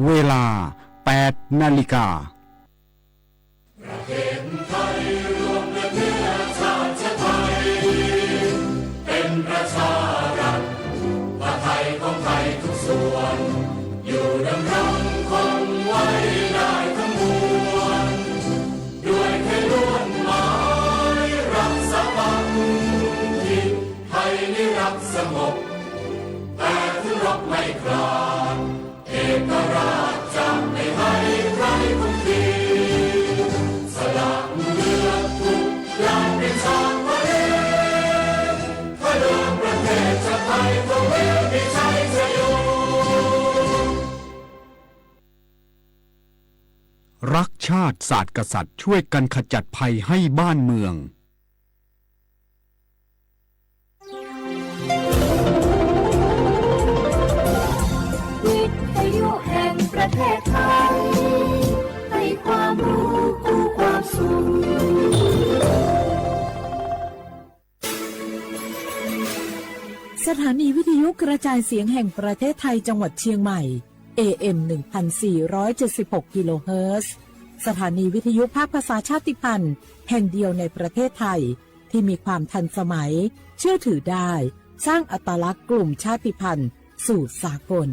เวลา 8 นาฬิกาประเทศไทยรวมเนื้อชาติไทยเป็นประชารัฐว่าไทยของไทยทุกส่วนอยู่ดำรงคงไว้ได้ทั้งมวลด้วยไทยล้วนหมายรักษาปักถิ่นไทยนิรักสงบแต่ถึงรบไม่กล้าเอกราชจะไม่ให้ใครคุกคีสละเลือดทุกอย่างเป็นชาติทะเลถ้าเดินประเทศชาติไทยก็เวทีชัยชโยรักชาติศาสตร์กษัตริย์ช่วยกันขจัดภัยให้บ้านเมืองวิทยุแห่งประเทศไทยให้ความรู้คู่ความสุขสถานีวิทยุกระจายเสียงแห่งประเทศไทยจังหวัดเชียงใหม่ AM 1476 กิโลเฮิรตซ์สถานีวิทยุภาคภาษาชาติพันธุ์แห่งเดียวในประเทศไทยที่มีความทันสมัยเชื่อถือได้สร้างอัตลักษณ์กลุ่มชาติพันธุ์สู่สากล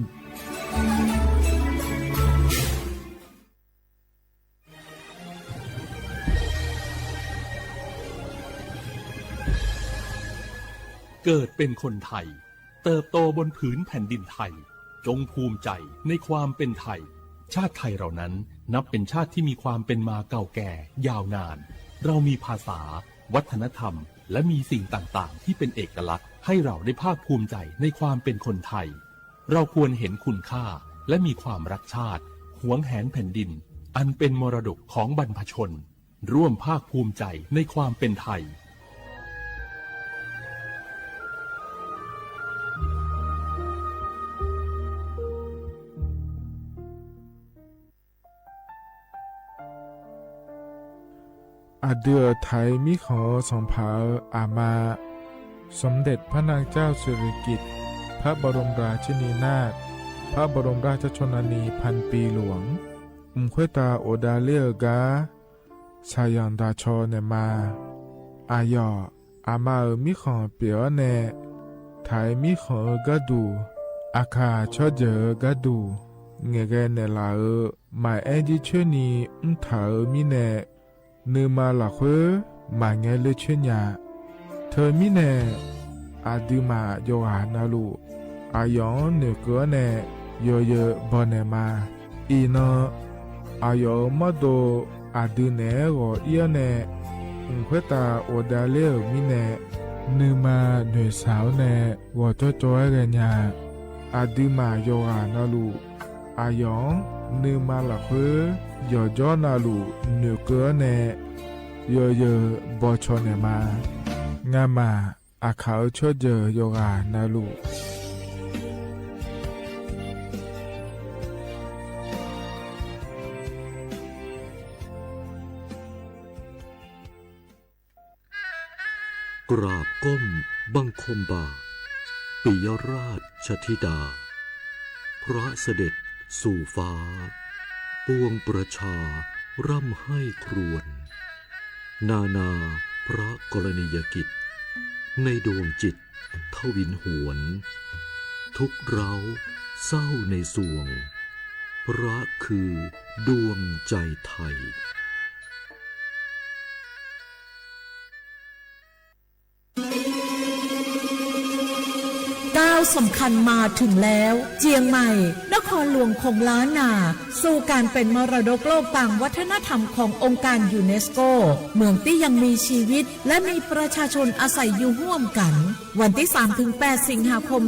เกิดเป็นคนไทยเติบโตบนผืนแผ่นดินไทยจงภูมิใจในความเป็นไทยชาติไทยเรานั้นนับเป็นชาติที่มีความเป็นมาเก่าแก่ยาวนานเรามีภาษาวัฒนธรรมและมีสิ่งต่างๆที่เป็นเอกลักษณ์ให้เราได้ภาคภูมิใจในความเป็นคนไทยเราควรเห็นคุณค่าและมีความรักชาติหวงแหนแผ่นดินอันเป็นมรดกของบรรพชนร่วมภาคภูมิใจในความเป็นไทยอาเดือไทยมิขอสองเผาอามาสมเด็จพระนางเจ้าสิริกิติ์พระบรมราชินีนาถพระบรมราชชนนีพันปีหลวงควยตาโอดาเลียกาชายันดาชอเนมาอายออามามิขอเปียวเนไทยมิขอกะดูอาคาชอเจอกะดูเงเกเนลาหมายแอดิชนีถามิเนนืมาหลักเวมาเงเลชญาเธอมิเนอาดิมาโยหานาลูอายองเนเกเนโยเยบอเนมาอีนอายอมาโดอาดิเนโกเอียเนเควตาโอดาเลมิเนนืมาเนสาวเนวอจอจอยเรญาอาดิมาโยหานาลูอายองนืมาหลักเวยอจอนาลูเนเกเนโยเยบอชอเนมางามาอาเขาชอเจโยกานาลูกราบก้มบังคมบาทปิยราชธิดาพระเสด็จสู่ฟ้าปวงประชาร่ำให้ครวญนานาพระกรณียกิจในดวงจิตทวินหวนทุกเราเศร้าในสวงพระคือดวงใจไทยก้าวสำคัญมาถึงแล้วเจียงใหม่นครหลวงของล้านนาสู่การเป็นมรดกโลกต่างวัฒนธรรมขององค์การยูเนสโกเมืองที่ยังมีชีวิตและมีประชาชนอาศัยอยู่ร่วมกันวันที่ 3-8 สิงหาคม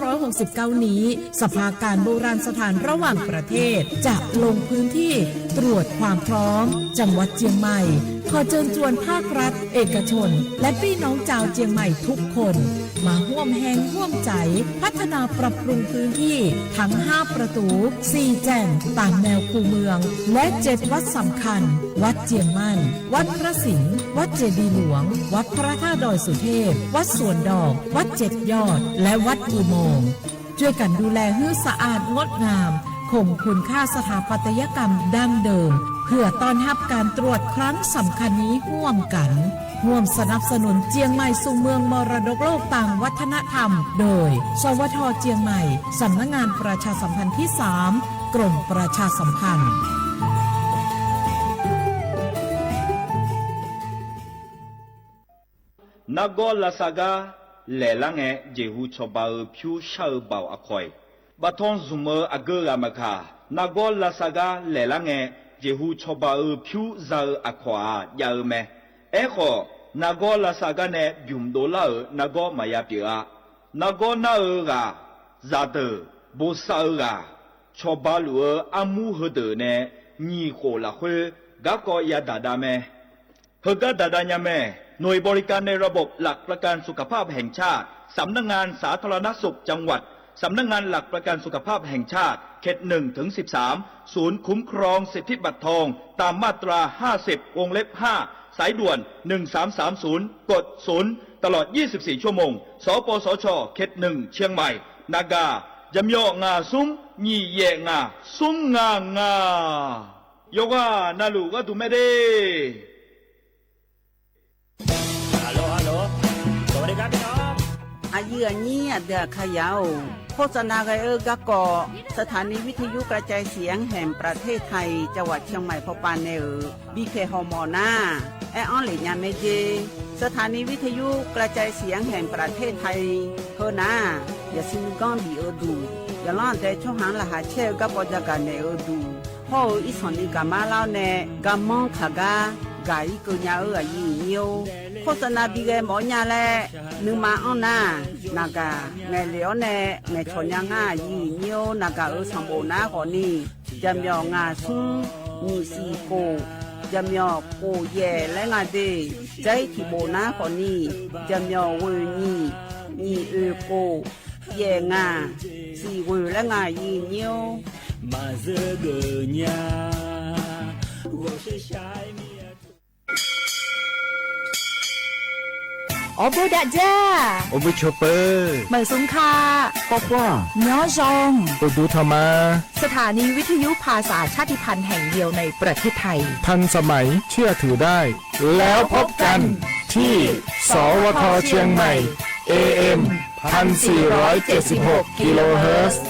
2569 นี้สภาการโบราณสถานระหว่างประเทศจะลงพื้นที่ตรวจความพร้อมจังหวัดเจียงใหม่ขอเชิญชวนภาครัฐเอกชนและพี่น้องชาวเจียงใหม่ทุกคนมาร่วมแรงร่วมใจพัฒนาปรับปรุงพื้นที่ทั้ง5ประตู4แจ่งตามแนวคูเมืองและ7วัดสำคัญวัดเจียงมั่นวัดพระสิงห์วัดเจดีย์หลวงวัดพระธาตุดอยสุเทพวัดสวนดอกวัด7ยอดและวัดอุโมงค์ช่วยกันดูแลให้สะอาดงดงาม คงคุณค่าสถาปัตยกรรมดั้งเดิมเพื่อต้อนรับการตรวจครั้งสำคัญนี้ร่วมกันร่วมสนับสนุนเจียงใหม่สู่เมืองมรดกโลกต่างวัฒนธรรมโดยสวท.เจียงใหม่สำนักงานประชาสัมพันธ์ที่ 3 กรมประชาสัมพันธ์ นาโกลาซากาแหล่ลังเอเจฮูชอบาผิวชาบ่าวอคอยบาทอนซุมอเกอรามคานาโกลาซากาแหล่ลังเอเจฮูชอบาผิวซาอควายาเมเอโคนาโกลาซากาเนบิมโดลานาโกมายาปิอานาโกนาเอกาซาเตโบซาเอกาชอบาลูอามูฮเดเนญีโคลาเฮกากอยาดาดาเมเฮกาดาดาญาเมหน่วยบริการในระบบหลักประกันสุขภาพแห่งชาติสำนักงานสาธารณสุขจังหวัดสำนักงานหลักประกันสุขภาพแห่งชาติเขต1 ถึง 13ศูนย์คุ้มครองสิทธิบัตรทองตามมาตรา50วงเล็บ5สายด่วน1330กด0ตลอด24ชั่วโมงสปสชเขต1เชียงใหม่นากายำยองาซุ้งยี่เยงาซุ้งงโยกานาลูกาตุเมเดอายุอันนี้เดือขยาวโฆษณาไกกะกอสถานีวิทยุกระจายเสียงแห่งประเทศไทยจังหวัดเชียงใหม่พบปานเนอบีเคฮอมอนาแอออนหลิญาเมเจสถานีวิทยุกระจายเสียงแห่งประเทศไทยเฮนาอย่าซินก้อนบีเอดูอย่าล่อนแต่ช่วงหางละหาเชลกับปอจาการเนอดูพ่ออีสอนอีกามาเล่าเนกามองขากากายกุญายีเนียวโฆษณาบีเกหมอญาแลนึงมาอ้อนนานากาแม่เหลียวแน่แม่ชนยางายีเนียวนากาสัมโบนาขอนี่จำยองาซุงมีสีโกจำยอโกแย่และงาเดใจที่โบนาขอนี่จำยอเวนี่โกแย่งาสีเวและงายีเนียวมาเจอเกญา我是shine อบูดาจ้า โอเบชเปอร์ เหมยสุงคา ปอกว่า เนาะจง ปดูธรรมา สถานีวิทยุภาษาชาติพันธุ์แห่งเดียวในประเทศไทย ทันสมัยเชื่อถือได้ แล้วพบกันที่สวทเชียงใหม่ AM 1476 กิโลเฮิรตซ์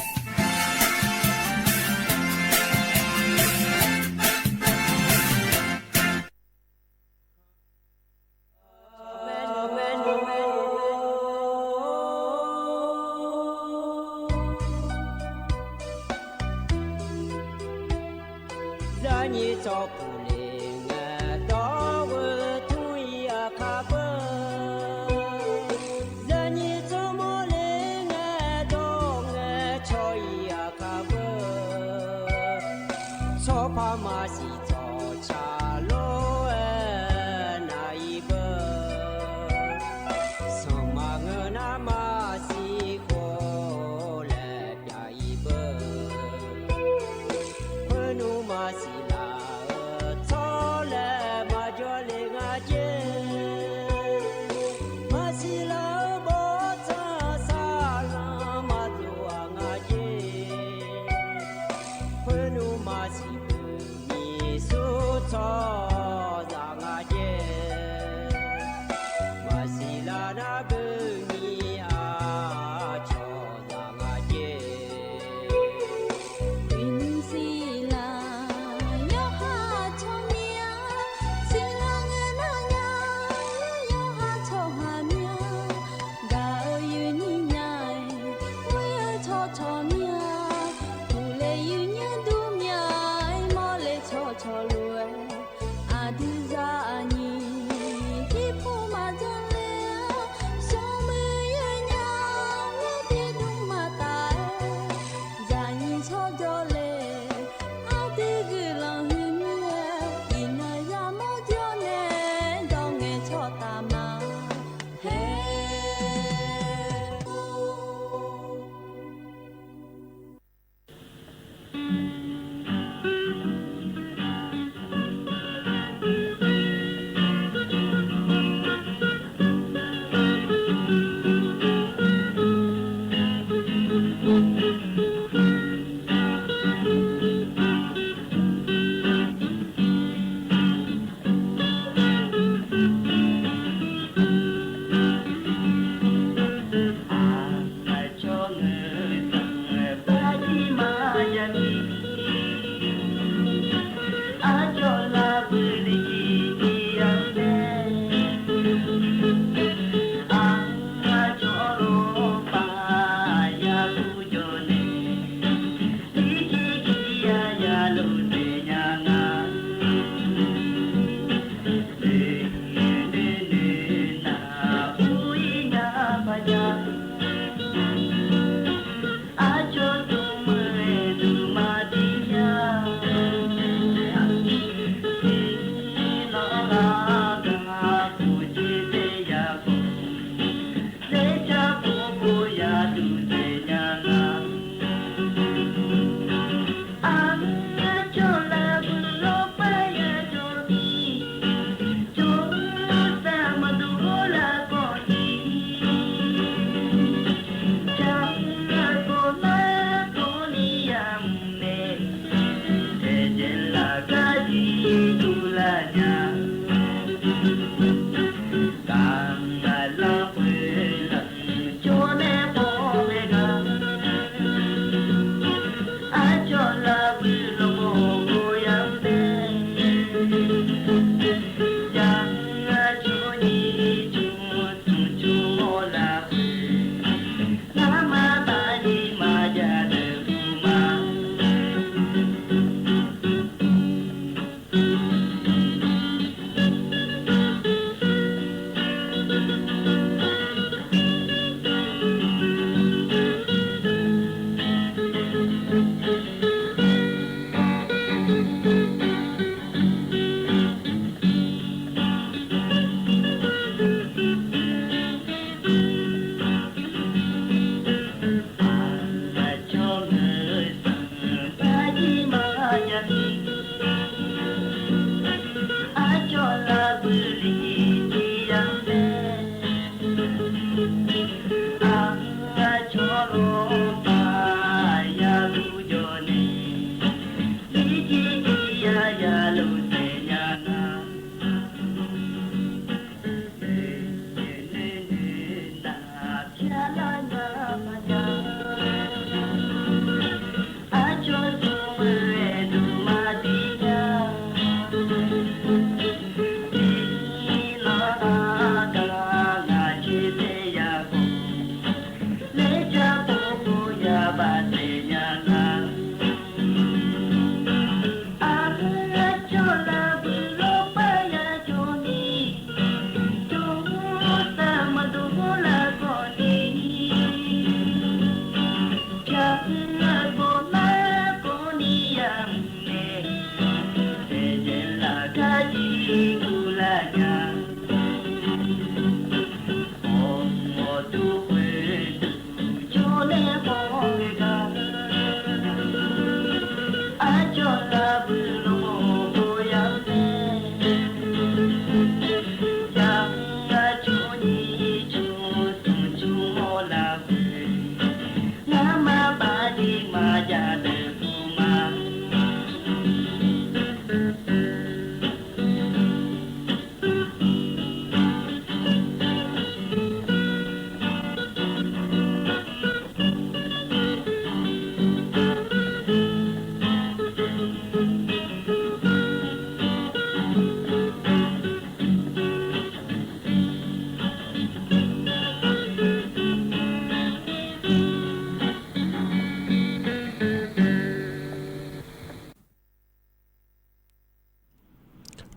Penuh masih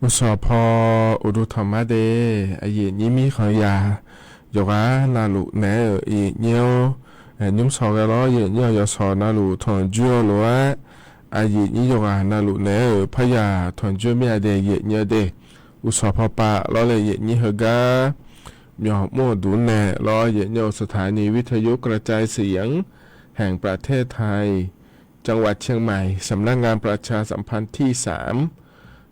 อุสพออุดุธรรมะเดอเยญิมีขอยาโยกานาลุเนอเนียวยุมสอกะล้อเยเนียวยอสอนาลุทอนจัวลัวอเยญิโยกานาลุเนอพยาทอนจัวเมียเดเยเนียเดอุสพอปะล้อเลยเยญิฮกาหยอมดูแนล้อเยเนียวสถานีวิทยุกระจายเสียงแห่งประเทศไทยจังหวัดเชียงใหม่สำนักงานประชาสัมพันธ์ที่3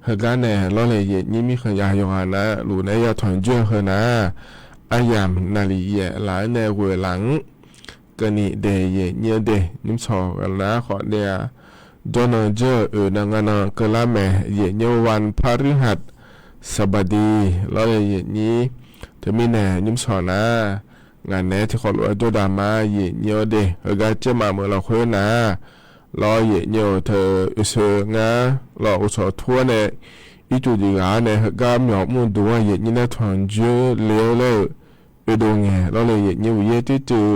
เฮกาแน่ล้อเลยเยญิมีขยายงานนะหลูเนยาทอนจัวเฮนะอายามนาลีเยหลายแนวหลังกนิเดเยเนียเดนิมชอกันนะขอเดียดอนเจนังานกลาแมเยเนียวันพฤหัสบดีแล้วเยนี้เธอมีแน่นิมชอนะงานแน่ที่ขอรู้ตัวดามาเยเนียเดเฮกาเจมาเมื่อเราคุยนะรอเยเนียเธออุสงารออุสทั่วเนี่ยอีจุดีกาเนี่ยเฮกาหมอกมุ่งดูว่าเยนี้น่าทอนเจเลี้ยวเลยไปดูไงเราเลยเยนี้วิเยที่จือ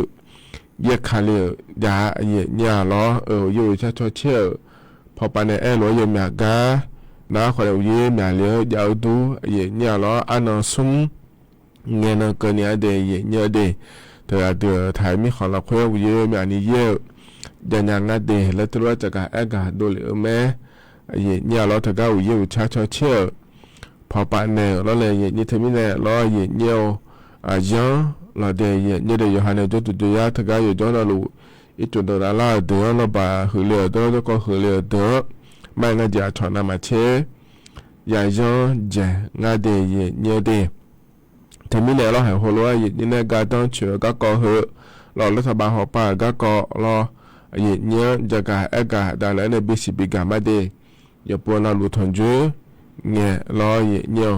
เยคาเลียาเยเนี่ยล้ออยู่ชาชเชื่อพอไปในล้อเยมีกาน้าขอเยมีเลี้ยวยาวดูเยเนี่ยล้ออันซุ่มเงินเกินเนี่ยเดเยเนี่ยเดเธอเดือถ่ายมีของเราคุยเยมีอันนี้เยอะยันยังเดแล้วตัวจะกะกะดูเลยแม่เยเนี่ยล้อเธอก็อยู่ชาชเชื่อพอไปในล้อเลยเยนี่เธอมีเนี่ยล้อเยเนี่ยยังเราเดียเนี่ยเดียฮันเนี่ยจุดจุดยาทกายอยู่จอนาลูอีจุดตัวละเดือเราบ่าหือเลือเดือก็หือเลือเดือไม่งั้นจะชนะมาเชยายังเจงาเดียเนี่ยเดียที่มีเนี่ยเราเห็นหัวเราะยี่เนี่ยการต้องเชื่อก็ก่อเหอะเรารัฐบาลหัวป่าก็ก่อเรายี่เนี่ยจะกะแต่แล้วเนี่ยบิสิบิกามาเดียอย่าปวดเราลุทนจูเนี่ยเรายี่เนี่ย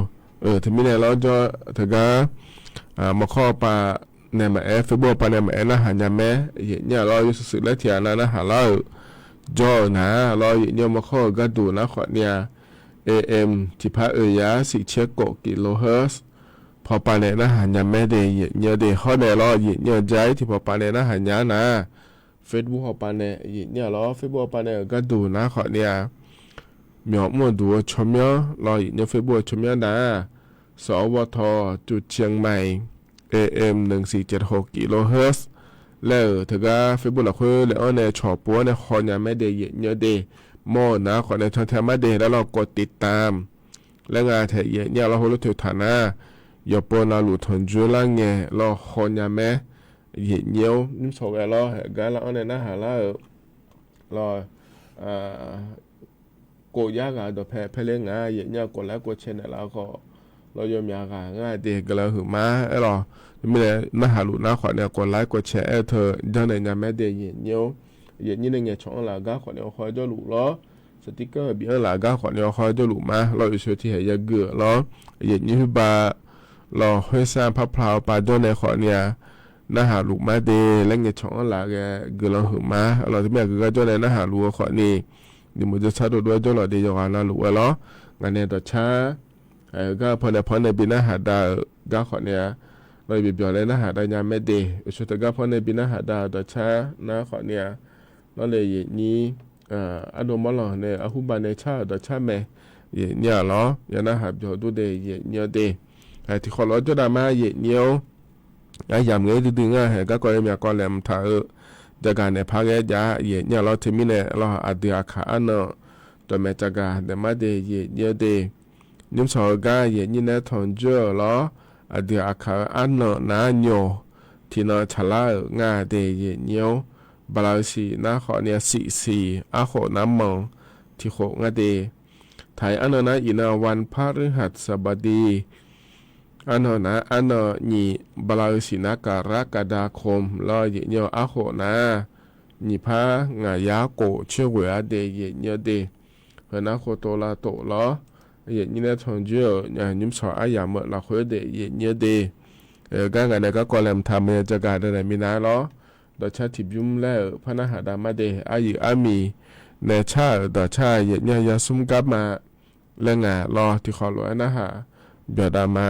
ที่มีเนี่ยเราจะทกา มาข้อปาในมาเฟบปาในมานะหายาแม่เนี่ยเราอยู่สุดแล้วเทียนะหาเราจอนะเราเนี่ยมาข้อก็ดูนะขอเนี่ย AM ที่พระยาสิเชกกิโลเฮิรตซ์พอปาในนะหายาแม่เดียเนี่ยเดียข้อในเราเนี่ยใจที่พอปาในนะหายานะเฟซบุ๊กพอปาในเนี่ยเราเฟซบุ๊กปาในก็ดูนะขอเนี่ยมีหมวดดูชมเนาะเราเนี่ยเฟซบุ๊กชมเนาะนะสวทจุดเชียงใหม่ AM 1476กิโลเฮิรตซ์แล้วเธอก็เฟซบุ๊กเราคุยแล้วในช็อปปัวในคอนยังไม่ได้เนี่ยเดโมนะขอในทางแถมมาเดแล้วเรากดติดตามและงานแถเนี่ยเรารู้ถึงฐานะอย่าปนเราหลุดทนจุลังเงี้ยเราคอนยังไม่เห็นเยี่ยวนิ่มสกเราเหตุการณ์เราในหน้าหาเราโกยากาดแพ้เลี้ยงเยี่ยเนี่ยกดแล้วกดเชนแล้วก็เรายอมยากง่ายเด็กก็เลยหือมาหรอไม่ได้น่าหาลุน่าขอเนี่ยกดไลค์กดแชร์เธอดังในงานแม่เดียเยี่ยนี่ในเงี้ยช่องหลาก้าขอเนี่ยคอยจะหลุดล้อสติ๊กเกอร์เบี้ยหลาก้าขอเนี่ยคอยจะหลุดมาเราอยู่ช่วยที่เหยเกลือล้อเยี่ยนี่คือบาเราให้สร้างพับพลาวปาด้วยในขอเนี่ยน่าหาลุมาเดและเงี้ยช่องหลาแกเกลือเราหือมาเราที่แม่ก็จะในน่าหาลุขอนี่เดี๋ยวมันจะชัดด้วยด้วยเราเดียวกันเราหลุดล้องานเนี่ยต่อช้าก็พอในบินาหาดาก็ขอเนี่ยเราบิบยอเลยนะหาดายามไม่ดีชุดก็พอในบินาหาดาต่อช้านะขอเนี่ยเราเลยอย่างนี้อนุมอลเนี่ยอาหุบานในชาต่อช้าแม่เนี่ยหรออย่านะหาบยอดูเดยเนี่ยเดที่ขอเราจะได้มาเนี่ยยามเงี้ยดึงก็ก็ยังมีก่อนแหลมถ่ายจากการในภาคยาเนี่ยเราที่มีเนี่ยเราอาเดียขาอันเนาะตัวแม่จากการแต่มาเดยเนี่ยเดนิมสาวกาเย็นยินได้ทอนเจอล้อเดียอาคาอันเนาะน้าโยที่เนาะฉลาดง่าเดยเย็นเนียวบาลาสีน้าขอเนี่ยสีอาโขน้ำมองที่โขง่าเดไทยอันเนาะนะอีนาวันพฤหัสบดีอันเนาะนะอันเนาะนี่บาลาสีนากรกฎาคมล้อเย็นเนียวอาโขนะนี่พางายาโกเชื่อว่าเดยเย็นเนียวเดเฮนะโคโตลาโตล้ออย่างนี้นะทองเจ้าอย่างนิ่มสออายามเมื่อเราคุยเดียเนี่ยเดการงานเนี่ยก็กอลมทำเนี่ยจะการอะไรมีนะล้อดอชาติบุมแล้วพระนาหาดามาเดอายุอามีในชาดอชาอย่างเนี่ยยาซุ่มกับมาเรื่องงานรอที่ขอหลวงนะฮะเบียดามา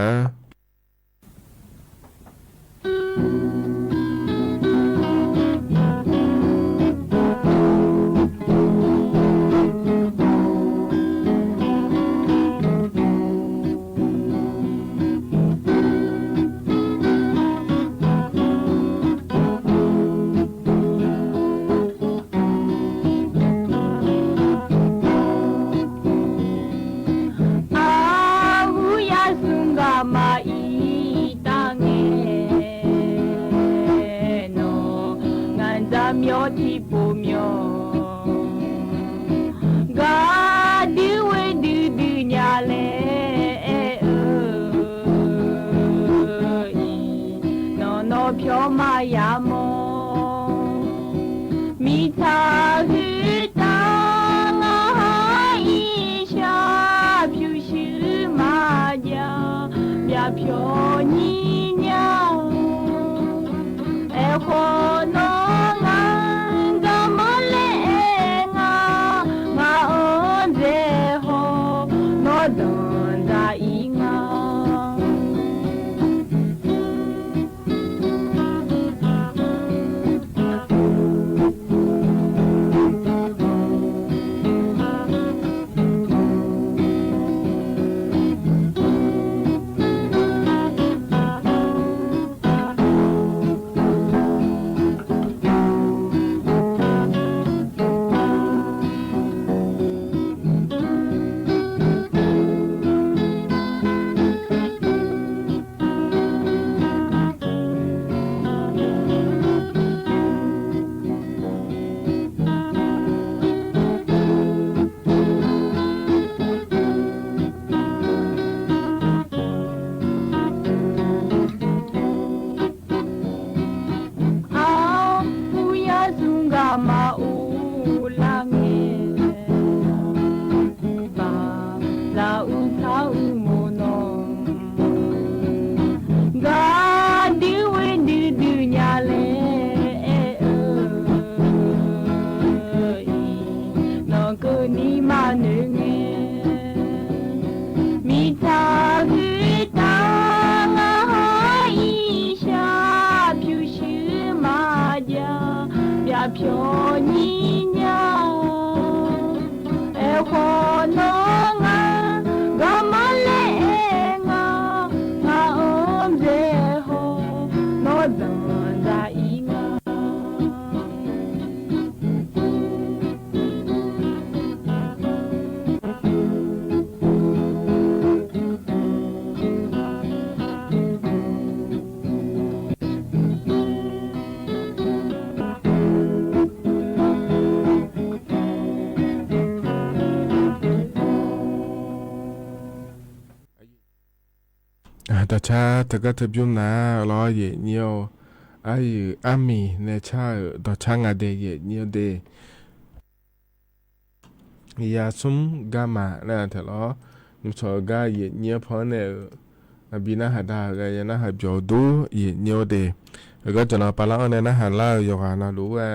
ဖြောညီညာအခုနောငါဂမလေးငါအောင်စေဟောနောဇန်ဇာဤငါตาชาตะกะทะบุนาลอเยเนียวอายุอามีเนชาตอชางาเดเยเนียวเดยาซุมกามานะทะลอนิชอกาเยเนียวพอเนอบินาหาดากายนะหาจอดูเยเนียวเดก็จะนอปะลาเนนะหาลาโยกานะรู้ว่า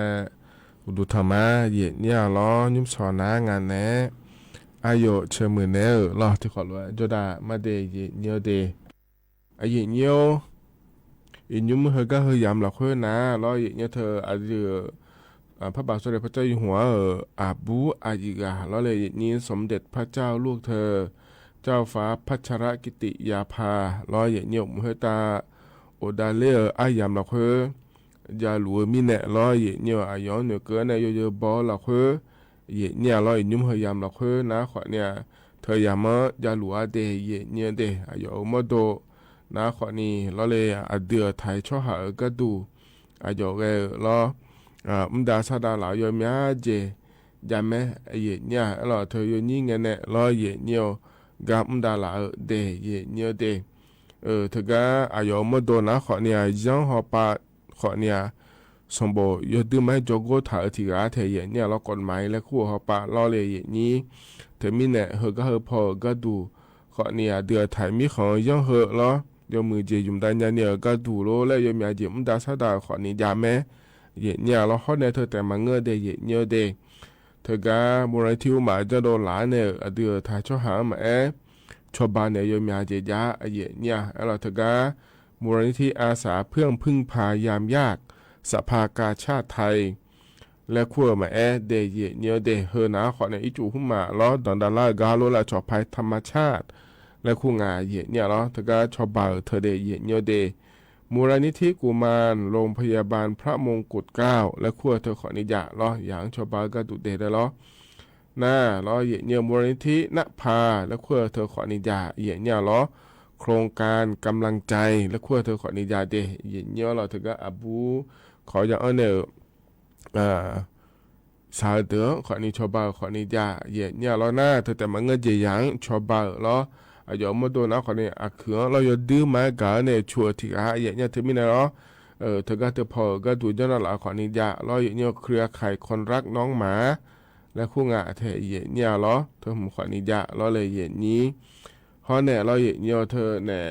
อุดุธรรมาเยเนียวลอนิมสอนางานแนอายุเชมือเนลอที่ขอว่าจดามาเดเยเนียวเดอายุเนียวอินุมเฮก็เฮยามหลักเฮนะรอเยเนียวเธออายุพระบาทสมเด็จพระเจ้าอยู่หัวอาบูอายิกาแล้วเลยนี้สมเด็จพระเจ้าลูกเธอเจ้าฟ้าพัชรกิติยาภาล้อเยเนียวมเฮตาโอดาเลอายามหลักเฮยาหลวมิเนะล้อเยเนียวอายอนเนือเกินในโยโย่บอหลักเฮเยเนี่ยล้ออินุมเฮยามหลักเฮนะขวะเนี่ยเธอยามยาหลวเดเยเนียเดอายอมโดนะขอนี้เราเลยอเดือไทยช่อหาก็ดูอายุเกเราดาซาดาหลายมีอาเจยามเยเนี่ยเราเธออยู่นี่เงี้ยเนี่ยเราเยเนี่ยกับดาหลาเดเยเนี่ยเดเธอก็อายุไม่โดนนะขอนี้ยังหอบปะขอนี้สมบูรณ์ยศดื้อไม่จโกถ่ายที่ร้านเธอเยเนี่ยเรากฎหมายและคู่หอบปะเราเลยเยนี้เธอมีเนี่ยเฮก็เฮพอก็ดูขอนี้เดือไทยมีของยังเฮเรายมือเจยุมได้เนี่ยก็ดูโลและยมีอาเจมดาซาดาขอนี้ยามแม่เยเนี่ยเราฮอดในเธอแต่มาเงือเดเยเนี่ยเดเธอก็มูลนิธิมาจะโดนหลานเนี่ยเดือถ่ายช่อหามาชาวบ้านเนี่ยยมีอาเจยาเยเนี่ยเราเธอก็มูลนิธิอาสาเพื่อพึ่งพายามยากสภากาชาติไทยและขั้วมาเดเยเนี่ยเดเฮนะขอในอิจูหุ่มมาล้อดอนดาลากาโลละจอภัยธรรมชาติและคู่งาเยเนี่ยเนาะเธอก็ชอบบ่าวเธอเดเยเนี่ยเดมูลนิธิกุมารโรงพยาบาลพระมงกุฎเกล้าและขั้วเธอขอนิยะเนาะอย่างชอบบ่าวก็ดุเดได้เนาะหน้าเนาะเยเนี่ยมูลนิธิณภาและขั้วเธอขอนิยะเยเนี่ยเนาะโครงการกำลังใจและขั้วเธอขอนิยะเดเยเนี่ยเราเธอก็อบูขออย่างเนี่ยสาวเดือขอนิชอบบ่าวขอนิยะเยเนี่ยเราหน้าเธอแต่มันเงินเจียงชอบบ่าวเนาะอายุมาโดนนะคนนี้อาเขือเราอยู่ดื้อมากันเนี่ยชัวที่อาอย่างเงี้ยถึงมีนะเนาะเธอก็เธอพอก็ดูเจ้าหน้าหลายคนนี้ยาเราอย่างเงี้ยเครือข่ายคนรักน้องหมาและคู่งาเธออย่างเงี้ยเนาะเธอผมคนนี้ยาเราเลยอย่างนี้เพราะเนี่ยเราอย่างเงี้ยเธอเนี่ย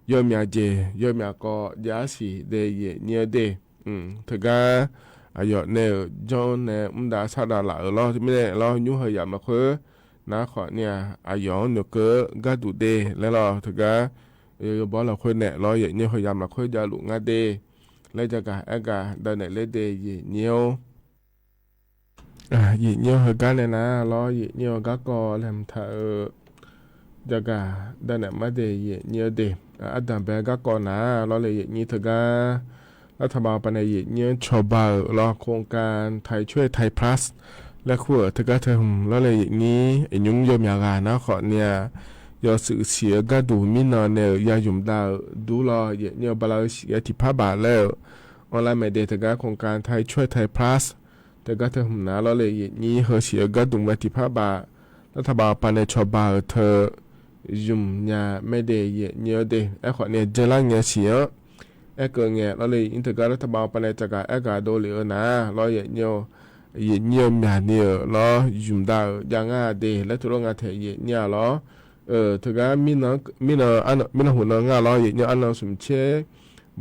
ยอมยาเจยอมยาก็ยาสีเดย์อย่างเงี้ยเดเธอก็อายุเนี่ยจนเนี่ยดาซาดาหลายเราที่ไม่ได้เรายุ่งเหยิงมาคือนะขอเนี่ยอายอนเนื้อเกลือก็ดูเดแล้วเราถึงก็บอกเราคนเนี่ยเราอย่างเงี้ยพยายามเราค่อยจะหลุงาเดแล้วจะกะได้เนี่ยเลเดยี่เงี้ยวยี่เงี้ยวเหกันเนี่ยนะเรายี่เงี้ยวก็ก่อแหลมเธอจะกะได้เนี่ยมาเดยี่เงี้ยวเดอันดับแรกก็ก่อนนะเราเลยยี่เงี้ยถึงก็รัฐบาลปนยี่เงี้ยวชอบบ่าวรอโครงการไทยช่วยไทยพลัสและขั้วเธอก็เธอแล้วเลยอย่างนี้ไอ้ยุ่งยมยากานะขอเนี่ยยอสื่อเสียก็ดูมินอนเนี่ยยาหยุ่มดาวดูรอเนี่ยบาลาเสียที่พระบาทแล้วออนไลน์ไม่ได้เธอก็โครงการไทยช่วยไทยพลัสเธอก็เธอนะแล้วเลยอย่างนี้เฮเสียก็ดูมาที่พระบาทรัฐบาลปนชอบาเธอยุ่มยาไม่ได้เนี่ยเดไอ้ขอเนี่ยเจริญเนี่ยเสียไอ้เกิดเนี่ยแล้วเลยอินเตอร์การรัฐบาลปนจักรไอ้กาโดเหลือนะแล้วเนี่ยเยี่ยมอย่างนี้ล้อยุ่มดาวยังง่ายดีและทุกงานเทียเนี่ยล้อถึงการมีน้หุ่นง่ายล้อเนี่ยอันนั้นสมเช่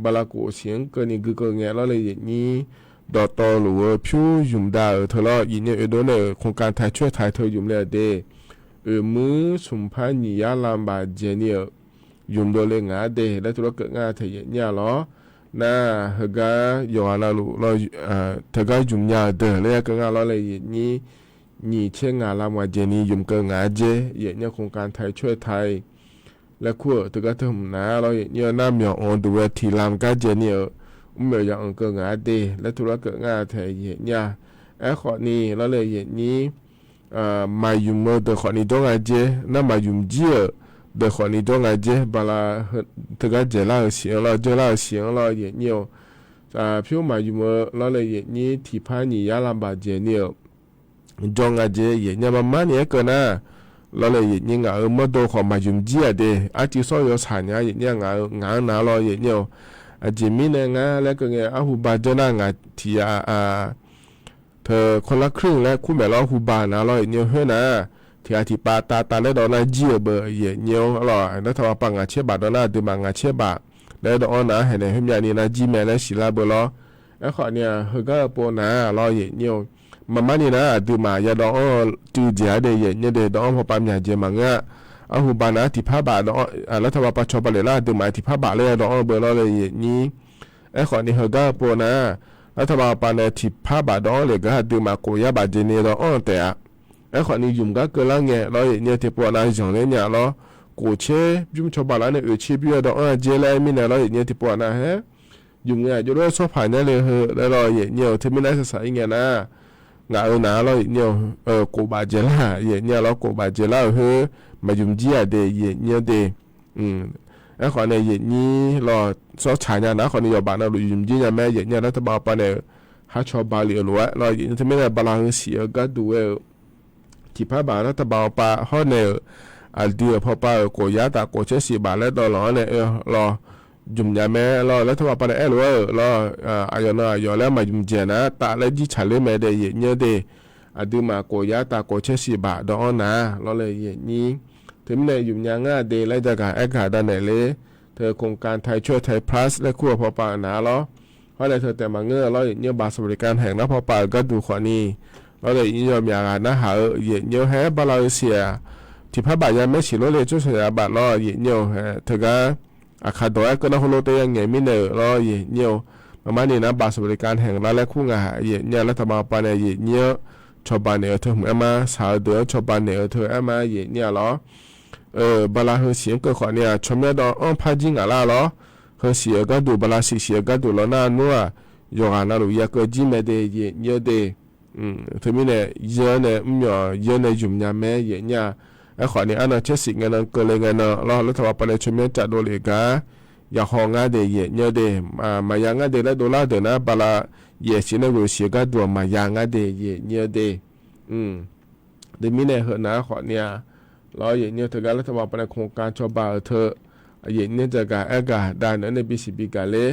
บาลากูเสียงเกินนี่คือเกินเงี้ยล้อเลยอย่างนี้ดอตอหรือผิวยุ่มดาวเธอล้อเนี่ยโดนโครงการไทยช่วยไทยเธอยุ่มเลยเดมือสมพันธ์ยาลามบาเจเนี่ยยุ่มโดนเลยง่ายดีและทุกเกิดง่ายเทียเนี่ยล้อ na haga yohana lu lo taga jumnya de le ka nga lo le ni niเช่งาลามว่าเจนี่ยุมเกงาเจเนี่ยโครงการไทยช่วยไทยและขั้วตกถึงนะเราเนี่ยน้ำหยองดูว่าทีลามกาเจนี่เมื่อยังเกงาเดและธุรกิจงาไทยเนี่ยไอ้ข้อนี้เราเลยนี้มายุมเดข้อนี้ต้องอาเจน้ำมายุมเจียเดข้อนี้ต้องอาเจบาลาตกเจล่าเสียงเราเจล่าเสียงเราเนี่ยพี่มายุมเราเลยนี้ที่พานียาลามบาเจเนี่ยจงอาเจเนี่ยมันมันเนี่ยก็นะเราเลยเนี่ยงามาดูของมายุมเจียเดอาจิโซยสานเนี่ยงานาเราเนี่ยอาจิมิเนี่ยงาแล้วก็เนี่ยอาหูบาจนางาที่เธอคนละครึ่งและคู่แม่เราหูบานะเราเนี่ยเฮ้นะที่อาทิปาตาแล้วดอนาเจียเบอร์เนี่ยเราแล้วถ้าว่าปังอาเชบาดอนาดูมังอาเชบาแล้วดอนะเห็นไหมเฮ้ยเนี่ยนะจีแม่และศิลาเบอร์เราไอ้ข้อเนี่ยเฮก็ปนนะเราเนี่ยมันนี่นะดูมายาดองจูเจียเดยเนี่ยเดดองพอปามยาเจมังอ่ะอาหูบานะที่พาบาดองแล้วถ้าว่าปัจจุบันเลยล่ะดูมาที่พาบาเลยดองเบอร์เราเลยนี่ไอ้ข้อนี้เฮก็ปนนะแล้วถ้าว่าปานที่พาบาดองเลยก็ดูมาโกยาบาเจเนดองแต่ไอ้ข้อนี้ยุ่งก็เกิดละเงี้ยเราเนี่ยที่ปนนะอย่างนี้เนี่ยเรากูเชื่อยุ่งชาวบ้านแล้วเนี่ยเชื่อพี่ดองเจเลยมีเนี่ยเราเนี่ยที่ปนนะฮะยุ่งเนี่ยอยู่ด้วยชอบผ่านเนี่ยเลยเฮแล้วเราเนี่ยที่ไม่ได้ศึกษาอย่างเงี้ยนะงาหนาเราเนี่ยกูบาเจล่าเนี่ยเรากูบาเจล่าเฮมายุ่งเจียเดเนี่ยเดไอ้คนเนี่ยนี่เราสอนชายนะคนนี้อยู่บ้านเรายุ่งเจียแม่เนี่ยรัฐบาลปานเนี่ยหาชาวบ้านเลยรู้ว่าเราเนี่ยที่ไม่ได้บาลานซ์เสียก็ดูที่พาบ้านรัฐบาลปาเขาเนี่ยอันเดียวพอปาโกยาตาโกเชสีบาแล้วตลอดเนี่ยเรายุ่งยาแม่เราแล้วถ้าว่าปานเนี่ยรู้ว่าเราอายุน้อยอยู่แล้วมายุ่งเจียนะตาเลยจีฉันเลยแม่เดยเนี่ยเดอดีมาโกยาตาโกเชสีบาดอนนะเราเลยนี่ถึงในยุ่งยางาเดแล้วจะการแอคาด้านไหนเลยเธอโครงการไทยช่วยไทยพลัสและคู่พอปาหนาเราเพราะอะไรเธอแต่มาเงื่อเราเนี่ยบาสบริการแห่งนะพอปาก็ดูขวานี้เราเลยยอมอย่างนะหาเนี่ยแฮบาลาเซียที่พระบาทยังไม่ฉีดเลยช่วยเสียบาทเราเนี่ยเธอก็อาคาดอยก็น่าโหลดยังไงไม่เนอรอเนี่ยประมาณนี้นะบาสบริการแห่งรัฐและคู่งานเนี่ยรัฐบาลปานเนี่ยชาวบ้านเนี่ยเธอเหมือนมาสาวเดือชาวบ้านเนี่ยเธอมาเนี่ยหรอบาลาเฮเสียงก็ขอเนี่ยชมเนี่ยดองพาจิงอะไรหรอเฮเสียก็ดูบาลาเสียก็ดูแล้วน่านัวยอกันนะรู้อยากก็จิมเดย์เนี่ยเดเธอมีเนี่ยเยอะเนี่ยเยอะเนี่ยยุ่งยากแม่เนี่ยไอ้ขอเนี่ยอันนั้นเชื่อสิ่งเงินเกินเลยเงินเราแล้วถ้าว่าไปเลยชมเนี่ยจัดโดเลยกะอยากห้องงานเดย์เนี่ยเดย์มายังงานเดย์แล้วดอลลาร์เดย์นะบาลาสินะรู้เสียก็ดูมายังงานเดย์เนี่ยเดย์เดมีเนี่ยเหรอนะขอเนี่ยเราเนี่ยเธอการรัฐบาลเป็นโครงการชาวบ้านเธอเนี่ยจะการแอกาด้านนั้นในบีซีบีกันเลย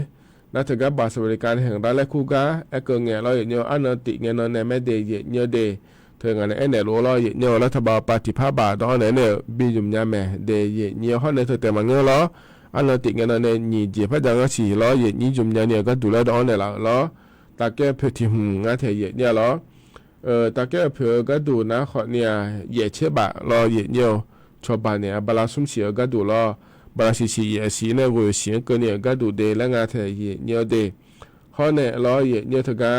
นักเธอการบาสบริการแห่งรัฐและคู่กันแอกเงี้ยเราเนี่ยอันนั้นติเงี้ยนั่นไม่เดย์เนี่ยเดย์เธอเงี้ยเนี่ยรู้เราเนี่ยรัฐบาลปฏิภาบาตอนนั้นเนี่ยบีจุ่มยาแม่เดย์เนี่ยเขาเนี่ยเธอแต่มาเงี้ยเราอันนั้นติเงี้ยนั่นเนี่ยยี่เจี๊ยบพระจังก็สีเรายี่จุ่มยาเนี่ยก็ดูแลตอนเนี่ยเราตาแก้เพื่อที่หุ่นงั้นเธอเนี่ยเราตาแก้เพื่อก็ดูนะขอเนี่ยเชื่อบะรอเนี่ยชาวบ้านเนี่ยบาลาสุ่มเสียก็ดูรอบาลาสีเนี่ยรู้เสียงก็เนี่ยก็ดูเดแล้วงานเธอเนี่ยเดเขาเนี่ยรอเนี่ยเธอก็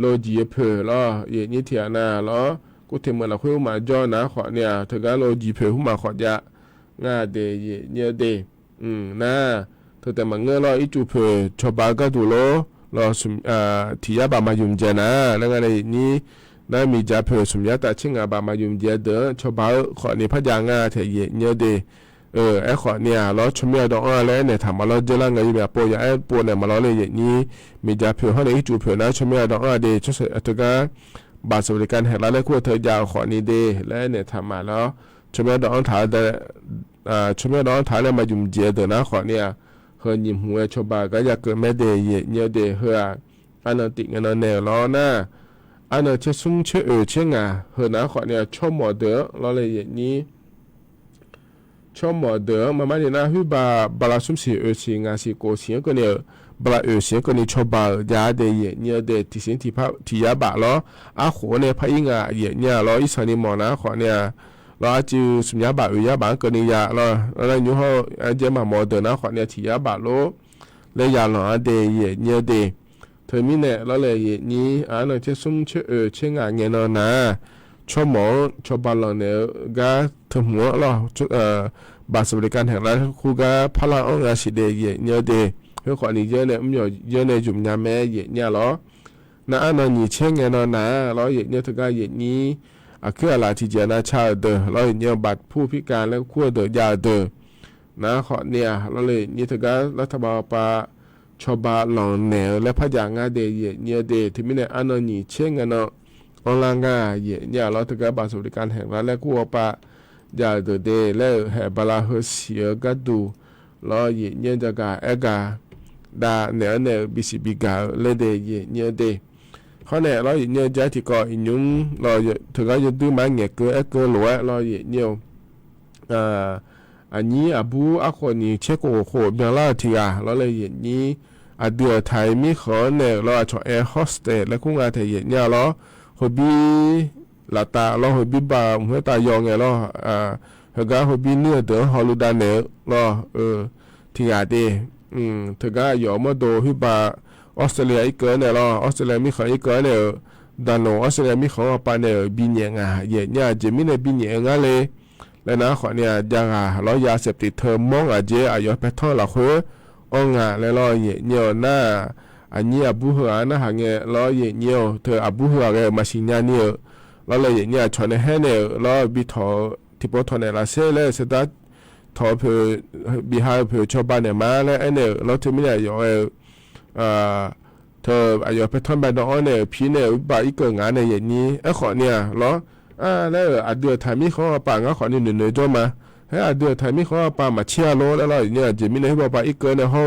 รอจีเพื่อรอเนี่ยเทียนาล้อกูเทมันเราคุยมาจ่อนะขอเนี่ยเธอก็รอจีเพื่อหุ่นมาขอจะงานเดเนี่ยเดนะเธอแต่มาเงื่อรออีจูเพื่อชาวบ้านก็ดูรอสุ่มที่ยาบามายุ่งเจนะแล้วงานนี้นั่นมีจ่าเพื่อสุ่มยาแต่ชิงบามายุ่งเจเด้อชาวบ้านขอเนี่ยพะยางาเธอเนี่ยเดไอ้ขอเนี่ยเราชมเนี่ยดอกอะไรเนี่ยทำมาเราเจริญไงแบบปวยไอ้ปวยเนี่ยมาเราเลยอย่างนี้มีจ่าเพื่อเขาเลยจูเพื่อนะชมเนี่ยดอกเดช่วยตัวก็บาสบริการแห่งรัฐและคู่เธอยาวขอนี้เดและเนี่ยทำมาแล้วชมเนี่ยดอกถ่ายแต่ชมเนี่ยดอกถ่ายแล้วมายุ่งเจเด้อนะขอเนี่ยเฮยิมหัวชาวบ้านก็อยากเกิดแม่เดย์เนี่ยเดย์เฮอันนั้นติเงินเนี่ยล้อหน้าอันนั้นจะสุ่มเชื่อเชื่องาเฮนะขอเนี่ยชอบหมอเด้อเราเลยอย่างนี้ชอบหมอเด้อมาเนี่ยนะคือบาลาสุ่มเสียสิงาสิโกเสียก็เนี่ยบาลาเสียก็เนี่ยชาวบ้านยาเดย์เนี่ยเดย์ที่สิ่งที่พระที่ยาบะล้ออาหัวเนี่ยพระอิงาเนี่ยล้ออิสราเอลหมอนะขอเนี่ยเราจะสุ่มยาบะยาบะก็เนี่ยเราอยู่ห้องเจมาหมอเดินนะขวัญเนี่ยที่ยาบะโล และยาหลอเดเยเนียเดเธอมีเนี่ยแล้วเลยเยนี้นเชซุ่มเชเชงเงินนะชอบหมอชอบบาลเนี่ยก็ถึงหัวเราบาสบริการแห่งรัฐคูก็พลังองค์สิเดเยเนียเดเพื่อขอนี้เยอะเนี่ยไม่เยอะในจุ่มยาแม่เยเนี่ยหรอน้านี่เชงเงินนะเราเยเนี่ยถึงก็เยนี้คืออะไรที่เจน่าชาเดอเราเยบัตรผู้พิการและขั้วเดอยาเดอนะขอเนี่ยเราเลยนี่ถึงก็รัฐบาลปาชอบบาลองแนวและพยางาเดเยเนี่ยเดที่มีเนี่ยนี่เชงเงินออนไลน์เยเนี่ยเราถึงก็บาสบริการแห่งรัฐและขั้วปายาเดอเดและแห่บาลาเฮเสียก็ดูเราเยเนี่ยจะกากาดาเนี่ยบิสิบิกาเลเดเยเนี่ยเดเขาเนี่ยเราเยเนี่ยจะที่ก่ออินยุงเราถึงก็จะดูมาเงี้ยเกลือหลวเราเยเนี่ยอันนี้บูคนนี้เช็คโอ้โหเมื่อเราที่เราเลยเยนี้เดือไทยมีขอเนี่ยเราชอบแอร์โฮสเตสและคุ้งอาเทียเนี่ยเราฮอบบี้ลาตาเราฮอบบี้บาร์เมื่อตายองไงเราเฮก็ฮอบบี้เนื้อเดือฮอลลูดาเนี่ยเราที่เดถึงก็อยู่มาดูฮิบาออสเตรเลียอีกเกินเนี่ยเราออสเตรเลียมีขออีกเกินเนี่ยดันโนออสเตรเลียมีของปานเนี่ยบินยังเยเนี่ยจะมีเนี่ยบินยังเลยแล้วนะขอเนี่ยยังเรายาเสพติดเธอมองเจอายุแพทย์เราคือองแล้วเราเยเนี่ยน่าอันนี้บูหัวนะหางเงี้ยเราเยเนี่ยเธอบูหัวเงี้ยมาชิญญาเนี่ยเราเลยเยเนี่ยชนให้เนี่ยเราบิทอที่ปทเนี่ยเราเสเลยเสด็จทอเพื่อบิหารเพื่อชาวบ้านเนี่ยมาแล้วไอ้เนี่ยเราถึงไม่ได้อยู่เธออายุแพทย์ไปน้องเนี่ยพี่เนี่ยบาอีกเกินงานเนี่ยอย่างนี้ไอ้ขอเนี่ยเหรอแล้วเดือดไทยมีเขาป่างก็ขอเนี่ยเหนื่อยจ้ามาให้เดือดไทยมีเขาป่ามาเชียร์โลแล้วเราเนี่ยจะมีเนี่ยที่บอกอีกเกินเนี่ยเขา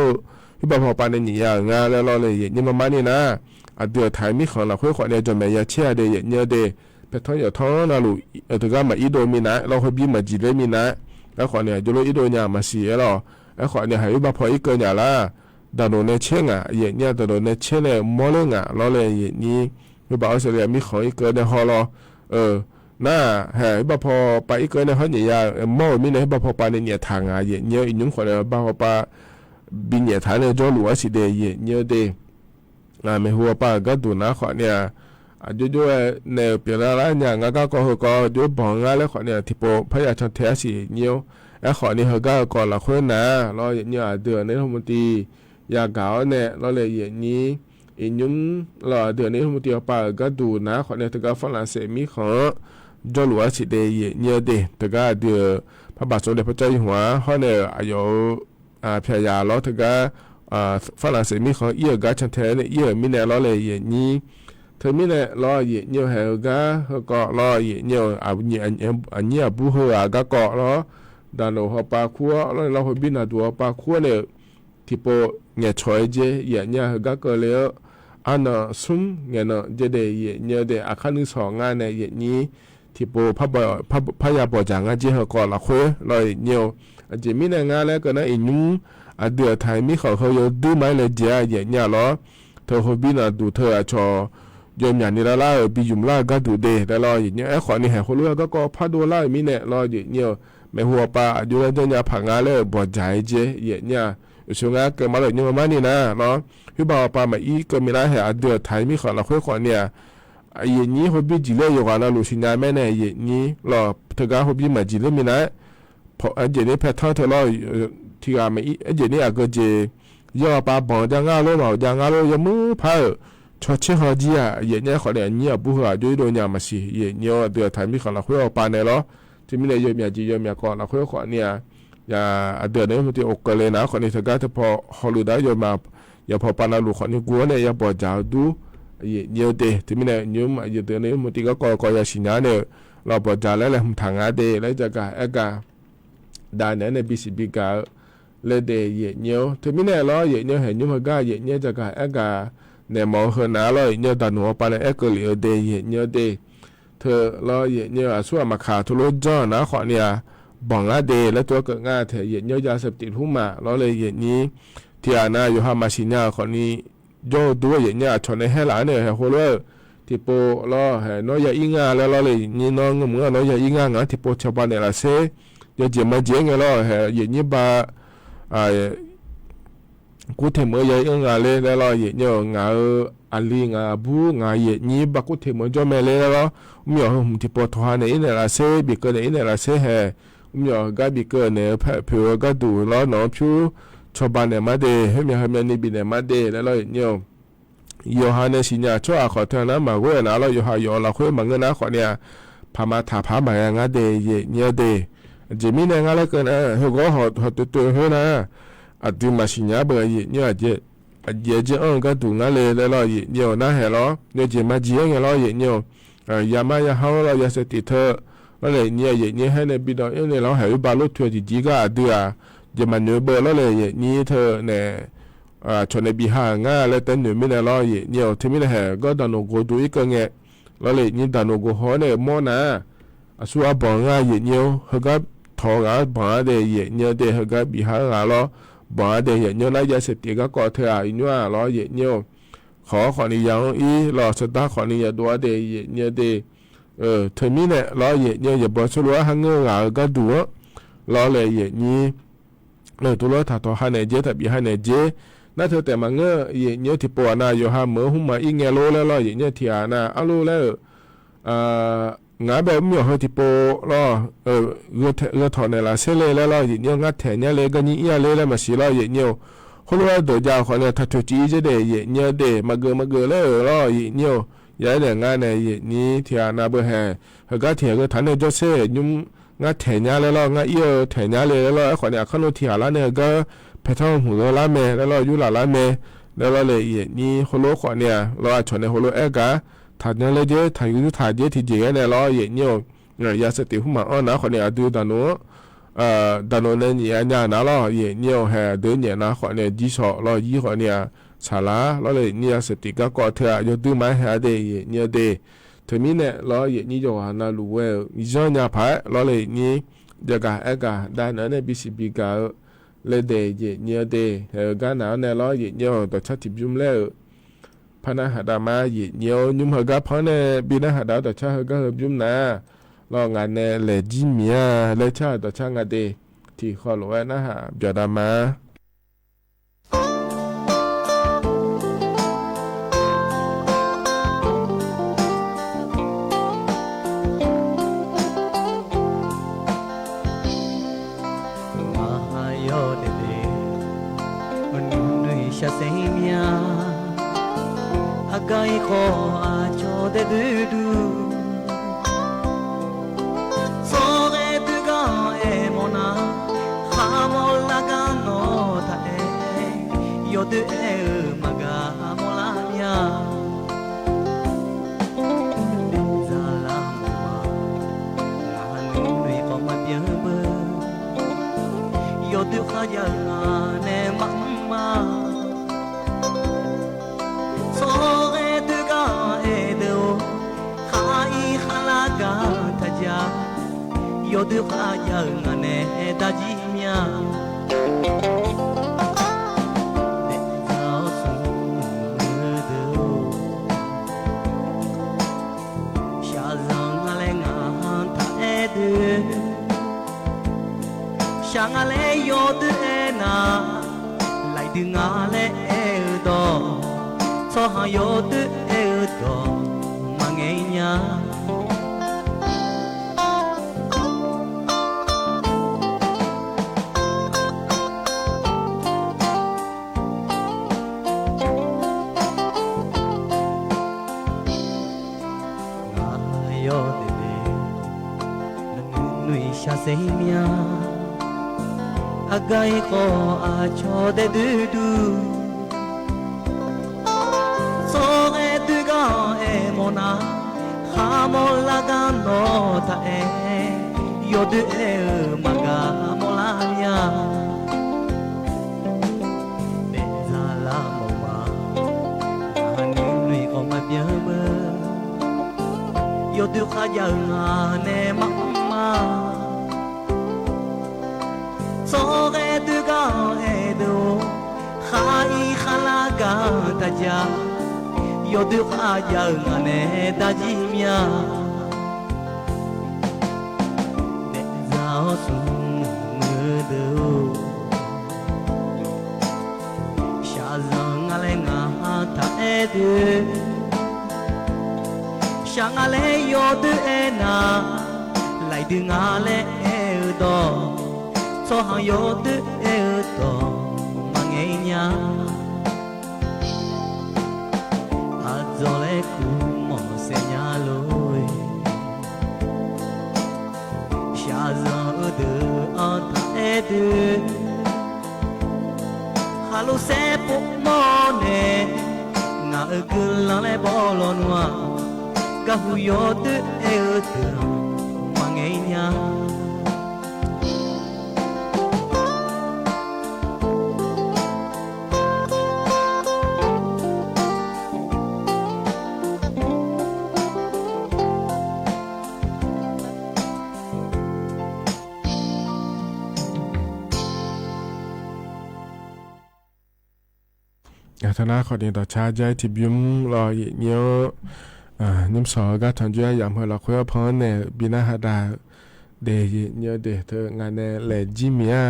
ที่บอกพอป่าในนี่อย่างงานแล้วเราเลยอย่างนี้มานี่นะเดือดไทยมีเขาเราค่อยขอเนี่ยจะไม่ยาเชียร์เดียอย่างเงี้ยเดแพทย์อย่าท้องนะลูกถึงก็มาอีโดมีนะเราค่อยบีมาจีเลยมีนะแล้วขอเนี่ยจะรู้อีโดเนี่ยมาเสียหรอแล้วขอเนี่ยให้บอกพออีกเกินอย่างละดานโนเนเชงเยเนี่ยดานโนเนเชเนี่ยมอลงเราเลยเยนี้คือบอกว่าเสียมีของอีกเกินในฮอลน่าเฮ้ยบ่พอไปอีกเกินในฮอนี่ยามอมีในบ่พอไปในเนี่ยทางเยเนี่ยอีนุ่งขอเนี่ยบ่พอไปบินเนี่ยทางเนี่ยจอหลัวสิเดเยเนี่ยเดไม่หัวป้าก็ดูนะขอเนี่ยจู่ๆเนี่ยเปลี่ยนอะไรเนี่ยงั้นก็จู่บอกงั้นแล้วขอเนี่ยที่โปพยาชนเทสิเนี่ยขอนี่เขาก็ก่อนละคนนะเราเนี่ยเดือนนี้ทั้งหมดยาเก่าเนี่ยเราเลยอย่างนี้อีนุ่มเราเดือนนี้ทั้งหมดป่าก็ดูนะขอเนี่ยถึงก็ฝรั่งเศสมีของจอหลวงสิเดย์เนี่ยเดถึงก็เดือพระบาทสมเด็จพระเจ้าอยู่หัวเขาเนี่ยอายุพยาเราถึงก็ฝรั่งเศสมีของเอี้ยก็ชันเทเนี่ยเอี้ยมีเนี่ยเราเลยอย่างนี้เธอมีเนี่ยเราอย่างเนี่ยเหรอก็เราอย่างเนี่ยอันนี้บุหัวก็เกาะเราดานโอฮปาคัวเราฮบินาดัวปาคัวเนี่ยที่ปเงี้ยช่วยเจเนี่ยก็เกลียวอันซุ่มเงี้ยเจเดย์เนี่ยเดอาคานิสองงานเนี่ยนี้ที่ปพยาบจางเจฮก็ละคุยเราเนี่ยจะมีในงานแล้วก็นะอินุ่มเดือดไทยมีเขาอยู่ดูไม่เลยเจเนี่ยหรอเธอฮบินาดูเธอชอยมอย่างนี้ละบิยุมละก็ดูเดแต่เราอย่างเงี้ยขอนี่แห่คนรู้ก็พัดดูละมีเนี่ยเราอย่างเงี้ยไม่หัวปาอยู่แล้วจะผังงานเลยบ่ใจเจเนี่ยช่วงนั้นเกิดมาเลยนี่มานี่นะเนาะพี่บ่าวปามาอีก็มีอะไรให้เดือดไทยมีขอเราค่อยขอเนี่ยอย่างนี้เขาบิจิเล่อยู่กันแล้วลูกชิ้นยาแม่เนี่ยอย่างนี้เราเธอก็เขาบิมาจิเล่มีนะพออย่างนี้แพทย์เธอเราที่ว่ามาอีอย่างนี้ก็จะย่อปาบ่จังงาโลเราจังงาโลยมือพายชดเชยหอจีอย่างนี้ขอเนี่ยเนี่ยบุหัวด้วยโดนยามาสิอย่างนี้เดือดไทยมีขอเราค่อยปาเนี่ยหรอที่มีเนี่ยยมยาจียมยาก่อนเราค่อยขอเนี่ยอย่าเดือดเนี่ยมันจะอกเกเลยนะคนนี้ถ้าเกิดพอฮอลลูได้ยมาอย่าพอปานาลูคนนี้กลัวเนี่ยอย่าบอกจ้าดูเยอะเดที่มีเนี่ยยมอย่าเดือดเนี่ยมันที่ก็อย่าสิญญาเนี่ยเราบอกจ้าแล้วแหละทางอาเดแล้วจะกะได้เนี่ยบิสิบิกาเลยเดเยอะที่มีเนี่ยเราเยอะเห็นยมก็เยอะจะกะเนี่ยมองเห็นนะเราเยอะแต่หนูปาเนี่ยก็เหลือเดเยอะเดเธอเราเยอะส่วนมาขาทุลุจ้านะขอเนี่ยบังอาเดและตัวเกิดงาเถยเยอะยาเสพติดหุ้มมาเราเลยอย่างนี้ที่อาณาอยู่ฮามาชิญาคนนี้โยด้วยอย่างนี้ชนในให้หลานเนี่ยเหรอคนว่าที่โปเราเหรอน้อยยิ่งงาแล้วเราเลยนี่น้องเหมือนน้อยยิ่งงาที่โปชาวบ้านเนี่ยละเซ่ยเจียมาเจียงเราเหรออย่างนี้บา กูเทมยงาเลแล้วรอเยเนาะงาอันลีงาบูงาเยนี้บักกูเทมจอมเลแล้วรอมีอ๋อหุ่มที่ปอทวาเนี่ยเนี่ยละเซบิกเนี่ยเนี่ยละเซเฮมีอ๋อกาบิกเนี่ยเพอผิวก็ดูแล้วเนาะผิวชอบเนี่ยมาเดเฮมีนี่บิเนี่ยมาเดแล้วรอเนาะโยฮาเนสิญาชัวขอเท่านั้นมาเว้ยนะเราโยฮายอเราคุยมังเงินนะขอเนี่ยพามาถาพามาอย่างงั้นเดเยเนี่ยเดจิมีเนี่ยงั้นแล้วกันเฮก็หอตัวเฮนะอัดมาสิญาเบยเนี่ยเจเยเจก็ดูงั้นเลยแล้วเราเนี่ยนะเฮล้อเนี่ยเจมาเจียงเราเนี่ยยามายาเฮาเราอยากจะติดเธอแล้วเลยเนี่ยให้ในบิดเนี่ยเราเห็นบาลุทัวจีก็เดือเจมันเนื้อเบอร์แล้วเลยเนี่ยเธอเนี่ยชนในบิหางาและเต้นหนึ่งไม่ได้รอเนี่ยที่ไม่ได้เหรอก็ดันโอโกดูอีกเงี้ยแล้วเลยนี่ดันโอโกหัวเนี่ยมอนะส่วนบางงาเนี่ยเขาก็ทองาบางเดียเนี่ยเดียเขาก็บิหางาล้อบางเดียเนี่ยน่าจะเสติก็ก่อเธออีนัวล้อเนี่ยขอนี่ยังอีรอสตาขอนี่อย่าดัวเดียเนี่ยเดียเธอมีเนี่ยล้อเนี่ยอย่าบอกชัวร์หังเงาก็ดูล้อเลยนี่ตัวล้อถ้าตัวหันเนี่ยเจถ้าบิหางเนี่ยเจน่าเธอแต่มาเงยเนี่ยที่ปวนาอยู่หาเมื่อหุ่มมาอีเงโลแล้วล่ะเนี่ยที่อานาอาลูแล้วงาแบบมีหัวที่ปวล่ะเงาถอนในละเซเลแล้วล่ะเนี่ยงาแถเนี่ยเลยก็นี่อีอะไรแล้วมาสิล่ะเนี่ยคนว่าตัวเจ้าคนเนี่ยถ้าถูกจีจะได้เนี่ยเดมาเกอแล้วล่ะเนี่ยยายเนี่ยงาเนี่ยนี่ที่อานาเบอร์แห่เขาก็เถียงก็ทันเนี่ยจะเซ่ยุ่งงาแถเนี่ยแล้วล่ะงาอีแถเนี่ยเลยแล้วล่ะคนเนี่ยเขาโน้ตที่อาละเนี่ยก็เพทองหูละเมแล้วเราอยู่ละเมแล้วเราเลยนี่โฮโลขอเนี่ยเราชนในโฮโลเอกาถัดเนี่ยเลยเจถ่ายอยู่ถ่ายเจที่เจเนี่ยเราเนี่ยยาสติหุ่มมาอ้อนะขอเนี่ยดูดานุเนี่ยเนี่ยนะเราเนี่ยแห่เดินเนี่ยนะขอเนี่ยจีสอเรายี่ขอเนี่ยชาลาเราเลยเนี่ยสติก็ก่อเถอะยดูมาแห่เดเนี่ยเดถึงนี้เนี่ยเรานี่จะว่าน่ารู้ว่าอีจอนยาพายเราเลยนี่จะกะเอกาได้เนี่ยบิสิบิกาเลยเดย์เนี่ยเดย์การหนาวเนี่ยล้อเนี่ยต่อชัดทิบยุ่มแล้วพนักหาดามาเนี่ยยุ่มเหก็เพราะเนี่ยบินหาดาวต่อชัดก็ยุ่มนะล้องานเนี่ยเลยจิเมียเลยชาต่อชัดงานเดที่ข้อหลวงนะฮะเบียดามา赤い子はちょうでドゥドゥそれとがえもなハモラガのたえよでえうまがもらみゃザラモマなぬいこまびゅぶよではやねまんまよではやがねだじみゃでざおすむどしゃざんがれがたえでしゃがれよでな来でがれどそはよでどまげにゃせいみゃ赤い子あちょうでドゥドゥそれとがえもなハモラガのたえよでえうまがもらみゃでざらもまあにぬいこまびゅぶよではやがねまんまそれとがえどはいはらがたじゃよではやがねだじみゃでざおすむどし du Shangale yo du ena Lai du ngale do So hang yo du do Mangenya Azole ku mo señaloi Shazan de anta edu Halo se po mo ne Nga gulan le bolo noa Ka hu yo de edu Mangenyaธนาขอดีต่อชาใจที่บิมรอเยอะนิมสอก็ทันจุยามเฮเราคุยพอนเนี่ยบินาฮาดาเดยเยอะเดเธองานเนี่ยแหล่จิมีอา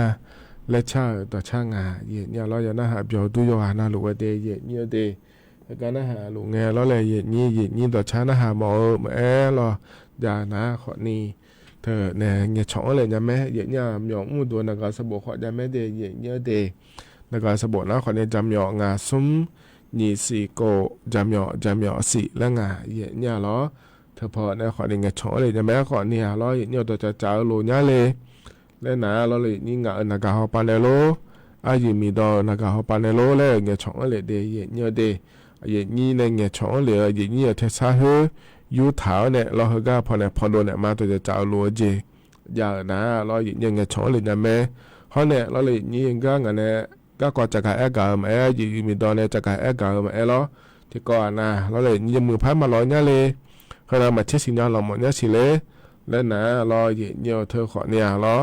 และชาต่อชางาเยเนี่ยเราอย่าน่าหาเบียวดูโยหานาลูกเดยเยอะเดก็น่าหาลูกเงเราเลยเยนี่ต่อชาน่าหาหมอรออย่านะขอนี่เธอเนี่ยเงี้ยช่องเลยนะแม่เยเนี่ยหยองมูตัวนักสบุขอจะแม่เดยเยอะเดแล้วก็สบนะขอเนี่ยจำหยอกงาซุ้มยี่สี่โกจำหยอกสี่แล้วงาเนี่ยล้อเธอพอเนี่ยขอเนี่ยงาช่อเลยจะแม้ขอเนี่ยล้อเนี่ยตัวจะจ่าโลเนี่ยเลยแล้วนะล้อเลยนี่งานักหอบปานโลอายุมีดอนักหอบปานโลแล้วงาช่อเลยเดยเนี่ยเดยนี่เนี่ยงาช่อเลยเนี่ยเทสาเฮยูเท้าเนี่ยล้อเฮก้าพอเนี่ยพอโดนเนี่ยมาตัวจะจ่าโลเจอย่านะล้อเนี่ยงาช่อเลยจะแม้เขาเนี่ยล้อเลยนี่ก็งาเนี่ยก็ก่อจะกายกามอยู่มีดอนเนี่ยจะกายกามล้อที่ก่อนนะเราเลยยืมมือพัดมาลอยเนี่ยเลยเขาเรามาเช็ดสิญญาเราหมดเนี่ยสิเลยแล้วนะรอเยี่ยเธอขอเนี่ยล้อ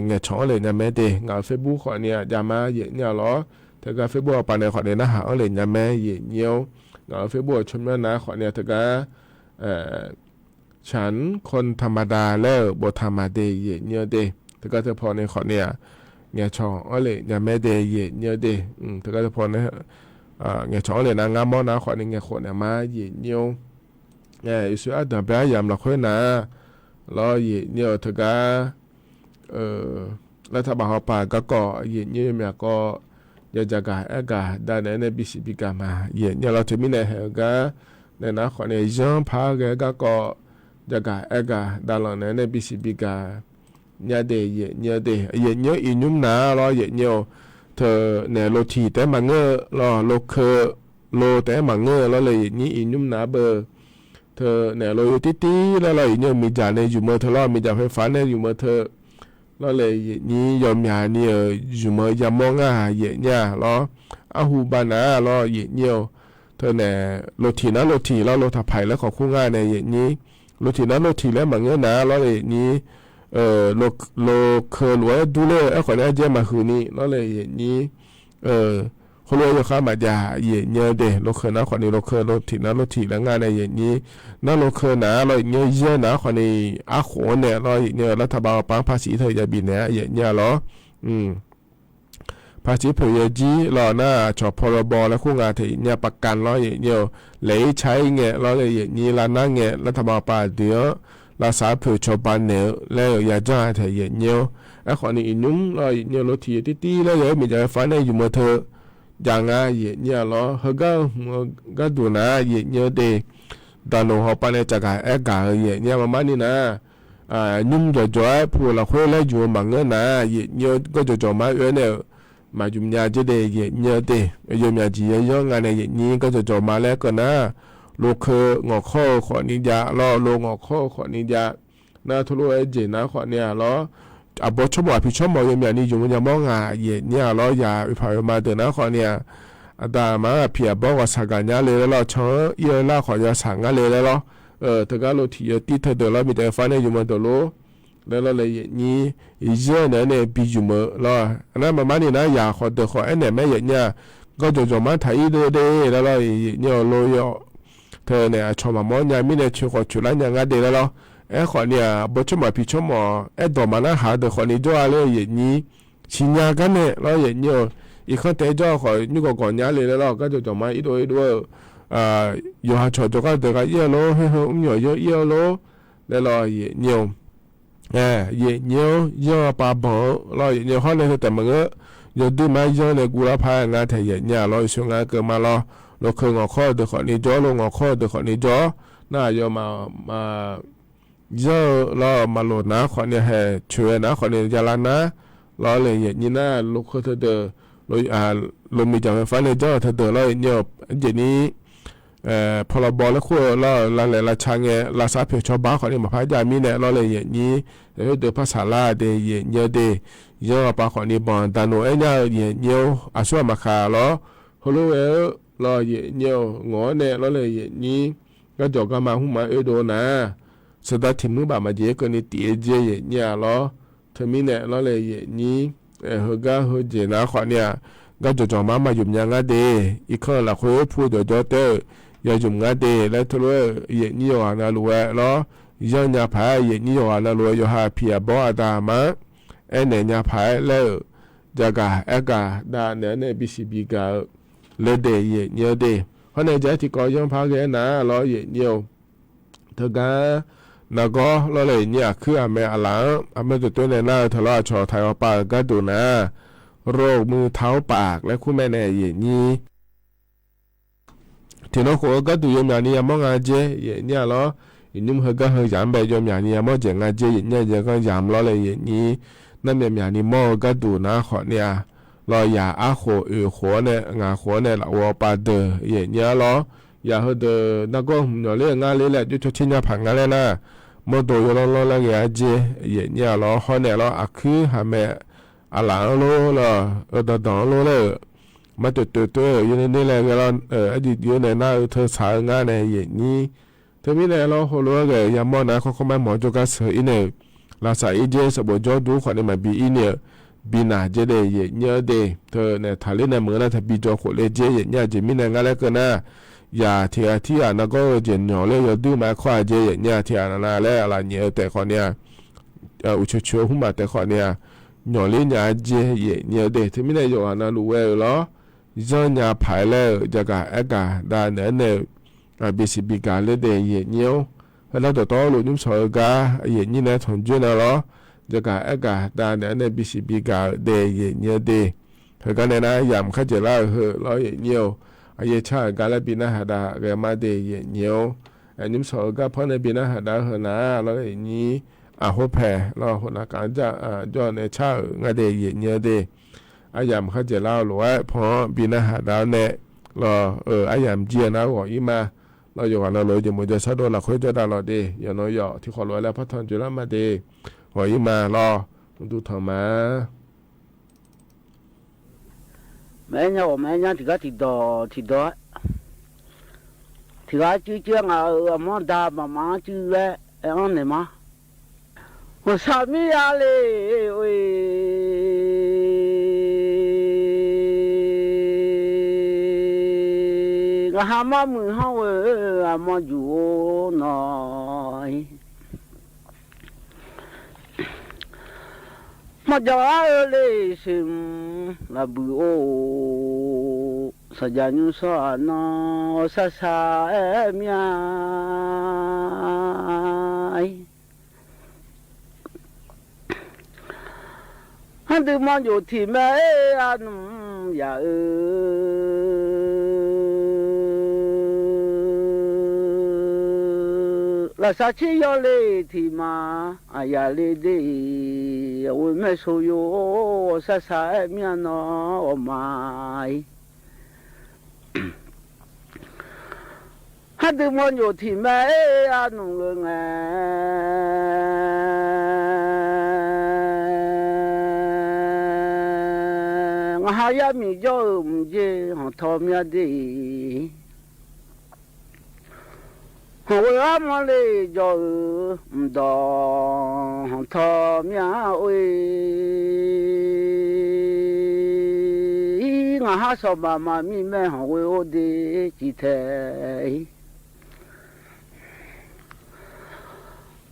เงี้ยช่องเลยเนี่ยแม่เดงเอาเฟซบุ๊กขอเนี่ยอย่ามาเยี่ยล้อเธอก็เฟซบุ๊กปานเนี่ยขอเนี่ยนะหาเลยเนี่ยแม่เยี่ยเอาเฟซบุ๊กชมนะขอเนี่ยเธอก็ฉันคนธรรมดาแล้วบทธรรมดาเยี่ยเดเธอก็เธอพอในขอเนี่ยเงี้ยช่องอะไรเนี่ยแม่เดย์เนี่ยเดย์เธอก็จะพอเนี่ยเงี้ยช่องเลยนะงามมอนะขอเนี่ยเงี้ยคนเนี่ยมาเนี่ยอีสุดาดับไปยามเราค่อยนะแล้วเนี่ยเธอก็แล้วถ้าบ่าวป่าก็เนี่ยเมียก็อยากจะกะได้ในบิสิบิกามาเนี่ยเราจะมีในเหตุการณ์เนี่ยนะขอเนี่ยย้อนพาก็จะกะได้หลังในบิสิบิกาเนี่ยเดย์เนี่ยอินุมนาล้อเนี่ยเธอเนี่ยโลทีแต่มังเงอล้อโลเคโลแต่มังเงอแล้วเลยนี่อินุมนาเบอร์เธอเนี่ยโลอยู่ตีแล้วเลยเนี่ยมีจ่าในอยู่เมื่อเธอล้อมีจ่าไฟฟ้าเนี่ยอยู่เมื่อเธอแล้วเลยนี่ยอมยาเนี่ยอยู่เมื่อยามองเนี่ยล้ออาหูบานาล้อเนี่ยเธอเนี่ยโลทีแล้วโลทับไผ่แล้วของคู่ง่ายเนี่ยนี่โลทีแล้วมังเงอนะล้อเลยนี่โลเคอรวยดูเลยไอ้คนนี้เจ้ามาคืนนี้แล้วเลยนี่คนรวยอยู่ข้ามาจ่าเนี่ยเดโลเคอนะคนนี้โลเคอโลทีแล้วงานในนี้นั่นโลเคอนะเราเนี่ยเยอะนะคนนี้อาขวเนี่ยเราเนี่ยรัฐบาลปังภาษีเธอจะบินเนี่ยหรอภาษีเผยจีเราหน้าชอบพรบและคู่งานเธอเนี่ยประกันเราเนี่ยเลยใช้เงี้ยเราเลยนี่ร้านนั่งเงี้ยรัฐบาลป่าเดียวลาสาเผื่อชาวบ้านเนี่ยแล้วอยากจะให้เธอเนี่ยไอ้คนนี้อินุ่มเราเนี่ยรถที่ตีแล้วเดี๋ยวมีใจฝันในอยู่เมื่อเธออย่างง่ายเนี่ยเราเขาก็ดูนะเนี่ยเดตอนเราเขาไปในจักรเนี่ยประมาณนี้นะนุ่มจ่อยผู้เราคุยแล้วอยู่บางเงินนะเนี่ยก็จ่อมาเนี่ยมาจุ่มยาจะได้เนี่ยเดยมยาจีย่องงานในนี้ก็จ่อมาแล้วก็นะโลเคงอข้อขอนิยาล้อโลงอข้อขอนิยานาทุลุเจนะขอเนี่ยล้ออบชมพิชมยมยานี่อยู่มันจะมองเนี่ยล้อยาวิภายมาเดินนะขอเนี่ยตามาเพียบอกว่าสักการะเลยแล้วเชอเยอะล่าขอจะสั่งเลยแล้วเธอก็โลที่ที่เธอเดินแล้วมีแต่ฟันในอยู่มันตัวโลแล้วเลยนี่เยอะเนี่ยปีอยู่มือล้อนั่นมันนี่นะอยากขอเดือขอเนี่ยแม่เนี่ยก็จะมาถ่ายเด้แล้วเนี่ยโลยเธอเนี่ยชอบมามองยังไม่ได้ช่วยขอช่วยแล้วยังไงเดี๋ยวแล้วขอเนี่ยบชมาพิชมดอกมันหาเดี๋ยวขอนี่จ้าเลยอย่างนี้ชิญญากันเนี่ยแล้วอย่างนี้ อีกข้อแต่จ่อขอนี่ก็ก่อนย้ายเลยแล้วก็จะจ่อมาอีโดอยู่หาชอจก็เด็กก็เยอะโลเฮ้ยเยอะเยอะโลแล้วเยเนียวเยเนียวเยอะปาบ่เราเนียวเขาเลยแต่มึงอยู่ดูมาเยอะเลยกูละพายงานไทยเนี่ยเราช่วงงานเกิดมาเราเคยงอข้อเด็กคนนี้จ่อลงงอข้อเด็กคนนี้จ่อน่าจะมาเยอะเรามาโหลดนะคนนี้ให้ช่วยนะคนนี้จะรันนะเราเลยนี่นะลูกเขาเธอเดอเรามีจังไฟฟ้าเลยเจ้าเธอเดอเราเนี่ยเจนี้พอเราบอกแล้วคู่เราละชางเงละสาเพียวชาวบ้านคนนี้มาพายามีเนี่ยเราเลยนี้เดี๋ยวภาษาลาเดียเนี่ยเดียปาคนนี้บอนตาโนเนี่ยเนี่ยอาชัวมาคาเราฮัลโหลเราเนี่ยงอเนี่ยเราเลยนี้ก็จอกมาหุ่มมาโดนะสุดท้ายทีมนู้นแบบมาเยอะก็นี่ตีเจเนี่ยเราเธอมีเนี่ยเราเลยนี้เฮก้าเฮเจนะคนเนี่ยก็จอกมาอยู่ยังไงเดอีกคนละคุยพูดเดี๋ยวเตออย่าจุ่มงาเดแล้วทุเรศนี่อยู่นะรู้แล้วย้อนยาพายนี่อยู่นะรู้อยู่หาเพียบ่อดามาเนี่ยยาพายแล้วจะกะดาเนี่ยบิสิบิกาเลเดเนี่ยเดเพราะในใจที่ก่อยังพาแกนะเราเนี่ยเธอกันแล้วก็เราเลยเนี่ยคืออเมริกาตัวเนี่ยน่าทะเลาะชอไทยว่าปากก็ดูนะโรคมือเท้าปากและคู่แม่เนี่ยนี่ทีนั้นเขาก็ดูยมอย่างนี้มองอาเจเนี่ยเหรอยิ่งเขาก็เขายามไปยมอย่างนี้มองเจงอาเจเนี่ยจะก็ยามล้อเลยนี่นั่นเป็นอย่างนี้มองก็ดูนะขอเนี่ยเราอย่าอาโขหัวเนี่ยงาหัวเนี่ยเราปาเดอเนี่ยเหรออย่าเขาเดอนักก็หน่อยเรื่องงานเลยแหละยุติชินยาผังงานเลยนะมองตัวอยู่ล้อแล้วเงี้ยอาเจเนี่ยเหรอเขาเนี่ยเหรออาคือหาแม่อาหลังโลเหรอดองโลเลยมาตัวอยู่ในนี่แหละก็เราอดีตอยู่ในหน้าเธอสายงานในอย่างนี้เธอมีเนี่ยเราหัวเราะเลยยามมอนะเขาไม่หมอจกัสอินเนี่ยลาสายเจสบจอดูคนนี้มาบีอินเนี่ยบีน่าเจเดย์เนี่ยเดเธอเนี่ยทะเลในเมืองนั้นถ้าบีจอคนเลยเจเนี่ยจะมีเนี่ยงานแล้วก็นะอย่าเทียที่อ่ะนักก็เจนหน่อเลยอย่าดูมาขวาเจเนี่ยที่อ่ะนั่นแหละอะไรเนี่ยแต่คนเนี่ยอุชชัวหุ่มมาแต่คนเนี่ยหน่อเลยเนี่ยเจเนี่ยเดเธอมีเนี่ยอยู่อ่ะนั่นรู้ไว้หรอย้อนยาภายแล้วจะกะดาเนี่ยบิสิบิกาเลเดยเนียวแล้วต่อหลุดยุ่งสอยกานี่นะถอนจุนแล้วจะกะดาเนี่ยบิสิบิกาเดยเนียวเดเธอกันเนี่ยนะยามข้าจะเล่าเราเนียวชาการละบินาหดาเกมาเดยเนียวยุ่งสอยกาเพราะในบินาหดานะเราอย่างนี้หัวแผ่เราหัวหน้าการจะย้อนในชางาเดยเนียวเดอายามเขาจะเล่าหรือว่าพอบินาหาดาวเนี่ยเราอายามเจียนะว่าอีมาเราอยู่กันเราเลยจะมุ่งจะสะดวกเราคุยจะได้เราดีอย่างน้อยที่ขอร้อยแล้วพัฒนจุลมาดีว่าอีมารอดูทำมาแม่เนี่ยแม่เนี่ยที่ก็ที่ดอที่ก็ชื่ออ่ะมันดามาชื่อแหละอันนี้มา我啥米呀嘞喂。ก็หามามือเฮามาอยู่หน่อยมาจะเลยสิมละบุโอสัจญานุสานสะสาเมียฮันดูมันอยู่ที่แม่อันอย่าลาซาชิยอเลที่มาอายาเลเดวิเมโซโยซาซาเมียนอมายฮัดดูมันอยู่ที่แม่อานุงเงงหายามีจอมเจหอทอมยาดีหัวมันเลยจอมดองทอมยาเองหาสบามามีแม่หัวโอเดจิเท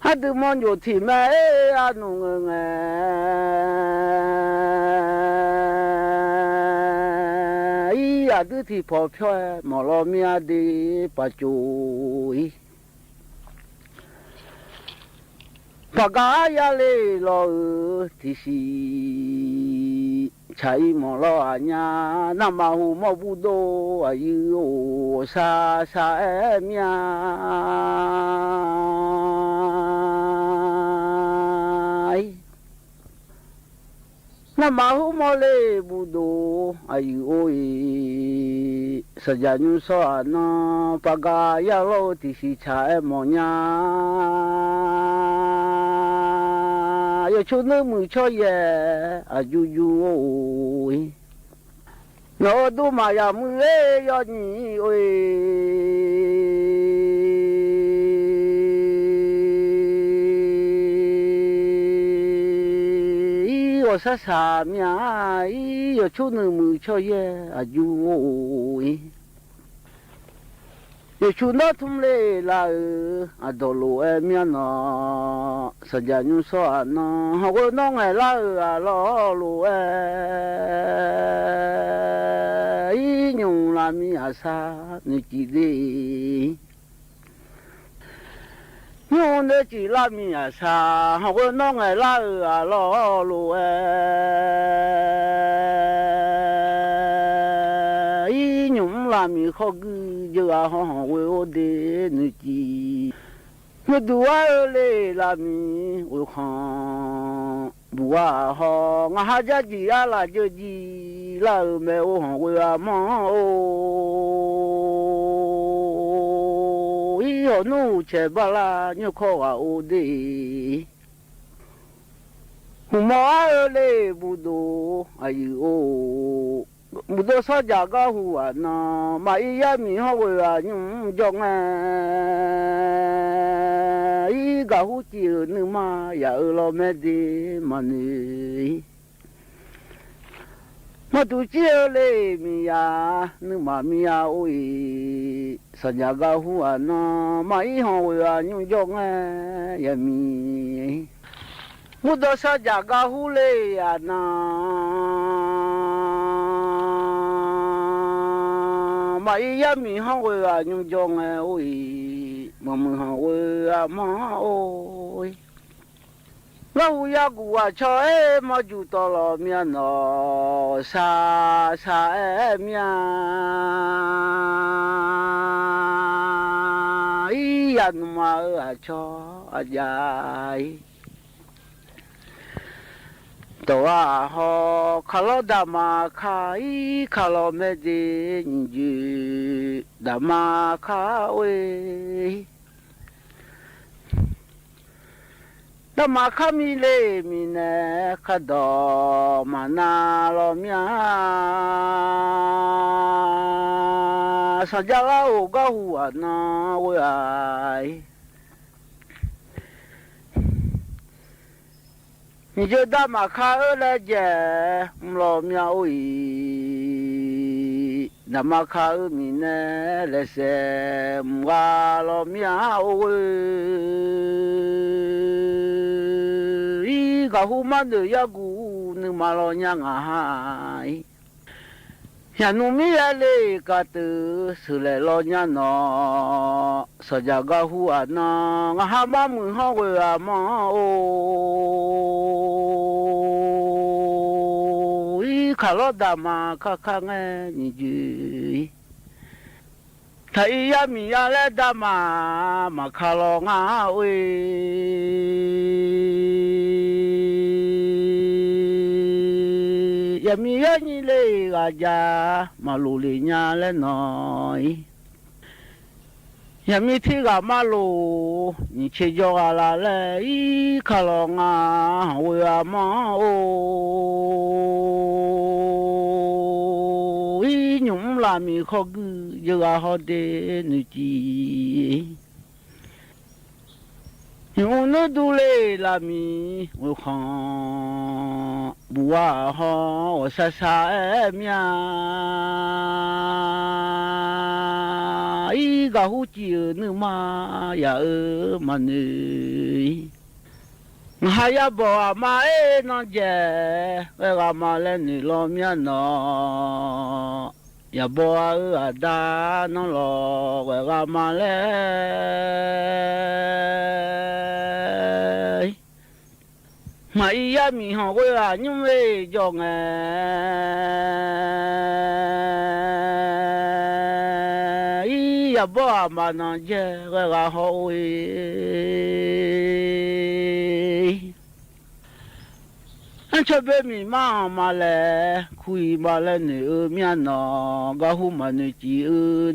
ฮัดดูมันอยู่ที่แม่อานุงเง à đứa thì phò phơi mà lo mía đi bà chuối bà gái ya lê lo thì xì chạy mà lo à nhà nằm mà hù mà bu đô à yêu xa xa em ya nằm mà hù mà lê bu đô à yêu saja so na bà gái ya lo thì xì chạy mà nhà yo chú nữ mù cho ye à yu yu ôi nó đu mà ya mù ê yo nhỉ ôi yo sa sa mía yo chú nữ mù cho ye à yu ôi yo chú nó thum lê là à đồ lô em ya nó saja nyu so nó học nó ngày la à lo lô ý nhung la mi à sa ni chỉ đi nhung để chỉ la mi à sa học nó ngày la à lo lô ý nhung la mi khó cứ giờ họ học để ni chỉ我读啊嘞啦咪，我看不啊好，我还家己啊啦就己啦没我看我啊妈哦，以后努切巴啦你靠啊我的，我妈嘞不多，哎呦。不多少家个户啊呐，买一呀米好个啊，用种啊，一个户只你嘛也老没得嘛呢，我都只嘞米呀，你嘛米呀喂，三家个户啊呐，买一好个啊，用种啊也米，我多少家个户嘞呀呐。mà ya mi hao we à nhung jong à ôi mà mưa hao we à mà ôi lâu ya gu à cho em mà chú to lo mian nó sa sa em ya ý anh mà à cho à dài toa ho kalau dama kai kalau mede nju dama kawe dama kami le mine kado mana lo mia sajala o gahu na wai你就打马卡尔来接，老苗喂，打马卡尔米呢来些，哇老苗喂，一个胡马的呀古，你马老娘啊嗨。nhà nụ mi ale cả từ sự lệ lo nhà nó sợ già gà hùa nó ngà ha ba mười hoa quê à mà ô ý khá lo đà mà khá nghe nhỉ chứ thấy ya mi ale đà mà khá lo ngà ơi ya mi ya ni le ga ja ma lu le nya le noi ya mi thi ga ma lu ni che jo ga la le i kha lo nga wo ya ma o i nhung la mi kho gu yo ga ho de nu ji nhung no du le la mi wo khan bùa ho sa sa em ya ý gà hú chiều nữa mà ya mà nữ hai ya bỏ mà nó dè gà mà lên nữ lo mía nó อย่าบอกอาดาน้องหลอกไว้กามาเลยมาอียามีหอกไว้ยุ่งเว้ยจงอย่าบอกมานอนเจ้ไว้กาหอกเว้ยอันชอบมีมาเลยคุยมาเลยเนื้อเมียนอกะหูมันเนื้อจี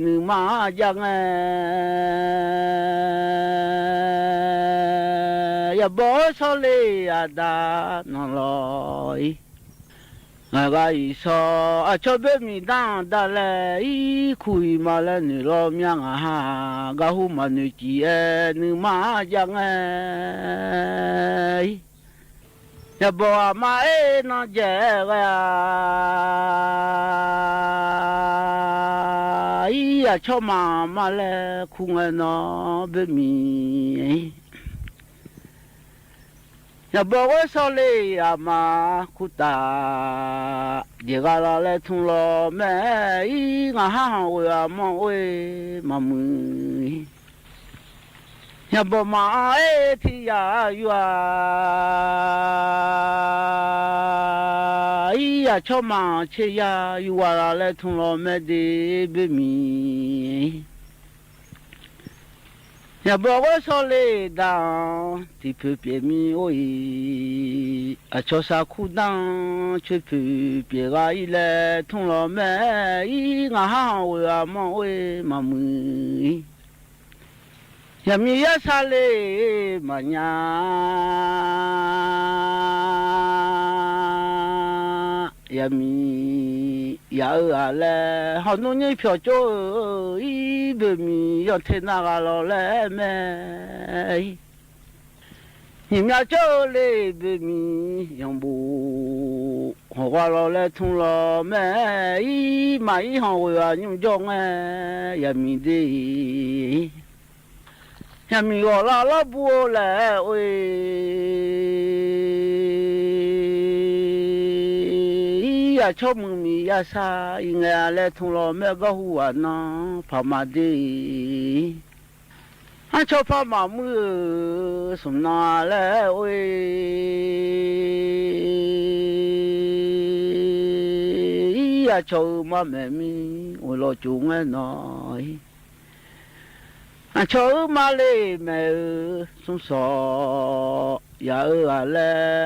เนื้อมาจังอย่าบอกชอเลยอาดานอนลอยงากาอีสอชอบมีดังดาเลยคุยมาเลยเนื้อลมยังหากะหูมันเนื้อจีเนื้อมาจังอย่าบอกมาน้องเจ้าอย่าชอบมาเลยคุ้งน้อเบมีอย่าบอกว่าสเลยมาคุตาเดี๋ยวก็เราเลยทุ่งล้อแม่งาหาเวมองเวมามืออย่าบอกมาที่ยาอยู่อย่าชอบมาเชียอยู่ว่าเราเลยทุ่งล้อแม่ดีเบมีอย่าบอกว่าสเลยดังที่เพื่อเปลี่ยนมีโอ้ยชอบสักคู่ดังช่วยเพื่อเปลี่ยนอะไรเลยทุ่งล้อแม่งาหาเวมองเวมามืออย่ามียาสาเลมาญาอย่ามียาอะไรหาโน่นนี่เพียวจ้อยเบมียอดเทน่ากาลเลแม่หิมยาจ้อเลเบมียังบูหัวเราเลทุ่งเราแม่มาอีหัวยุ่งจงอย่ามีดีอย่ามีว่าเราบัวแล้วเอ้ยอย่าชอบมึงมีอย่าซาอีเงี้ยแล้วทุ่งเราแม่ก็หัวน้องพามาดีอันชอบพามามือสมนาแล้วเอ้ยอย่าชอบมาแม่มีโอ้เราจุงน้อยอันชอบมาเลยแม่สงสารอย่าอะไร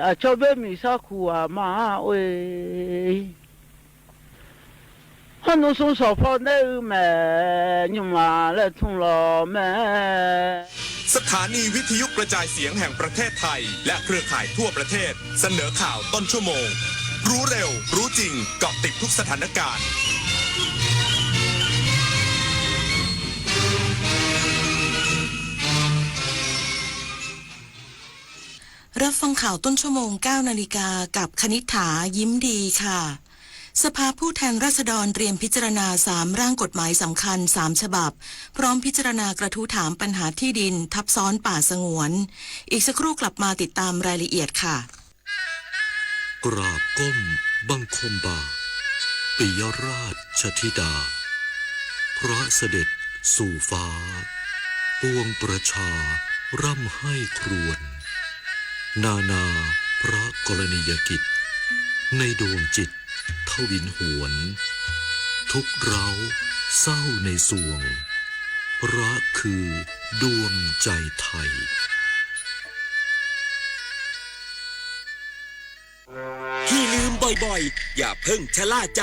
อันชอบมีสักหัวมาเอ้ยฮันนูสงสารพ่อเนื้อแม่ยุ่งมาแล้วทุ่งล้อแม่สถานีวิทยุกระจายเสียงแห่งประเทศไทยและเครือข่ายทั่วประเทศเสนอข่าวต้นชั่วโมงรู้เร็วรู้จริงเกาะติดทุกสถานการณ์รับฟังข่าวต้นชั่วโมง 9 นาฬิกากับคณิษฐายิ้มดีค่ะสภาผู้แทนราษฎรเตรียมพิจารณา3ร่างกฎหมายสำคัญ3ฉบับพร้อมพิจารณากระทู้ถามปัญหาที่ดินทับซ้อนป่าสงวนอีกสักครู่กลับมาติดตามรายละเอียดค่ะกราบก้มบังคมบาทปิยราชธิดาพระเสด็จสู่ฟ้าปวงประชาร่ำให้ครวญนานาพระกรณียกิจในดวงจิตทวินหวนทุกเร้าเศร้าในสวงพระคือดวงใจไทยที่ลืมบ่อยๆอย่าเพิ่งชะล่าใจ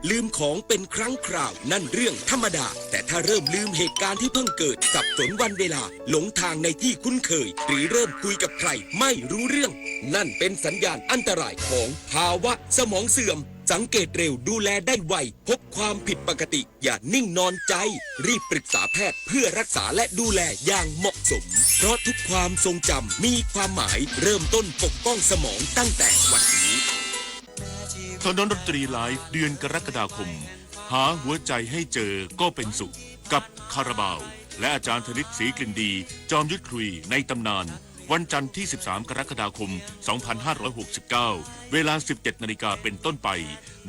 ลืมของเป็นครั้งคราวนั่นเรื่องธรรมดาแต่ถ้าเริ่มลืมเหตุการณ์ที่เพิ่งเกิดสับสนวันเวลาหลงทางในที่คุ้นเคยหรือเริ่มคุยกับใครไม่รู้เรื่องนั่นเป็นสัญญาณอันตรายของภาวะสมองเสื่อมสังเกตเร็วดูแลได้ไวพบความผิดปกติอย่านิ่งนอนใจรีบปรึกษาแพทย์เพื่อรักษาและดูแลอย่างเหมาะสมเพราะทุกความทรงจำมีความหมายเริ่มต้นปกป้องสมองตั้งแต่วันนี้ถนนดนตรีไลฟ์เดือนกรกฎาคมหาหัวใจให้เจอก็เป็นสุขกับคาราบาวและอาจารย์ธนิตศรีกลิ่นดีจอมยุทธคุยในตำนาน วันจันทร์ที่ 13 กรกฎาคม 2569 เวลา 17 นาฬิกาเป็นต้นไป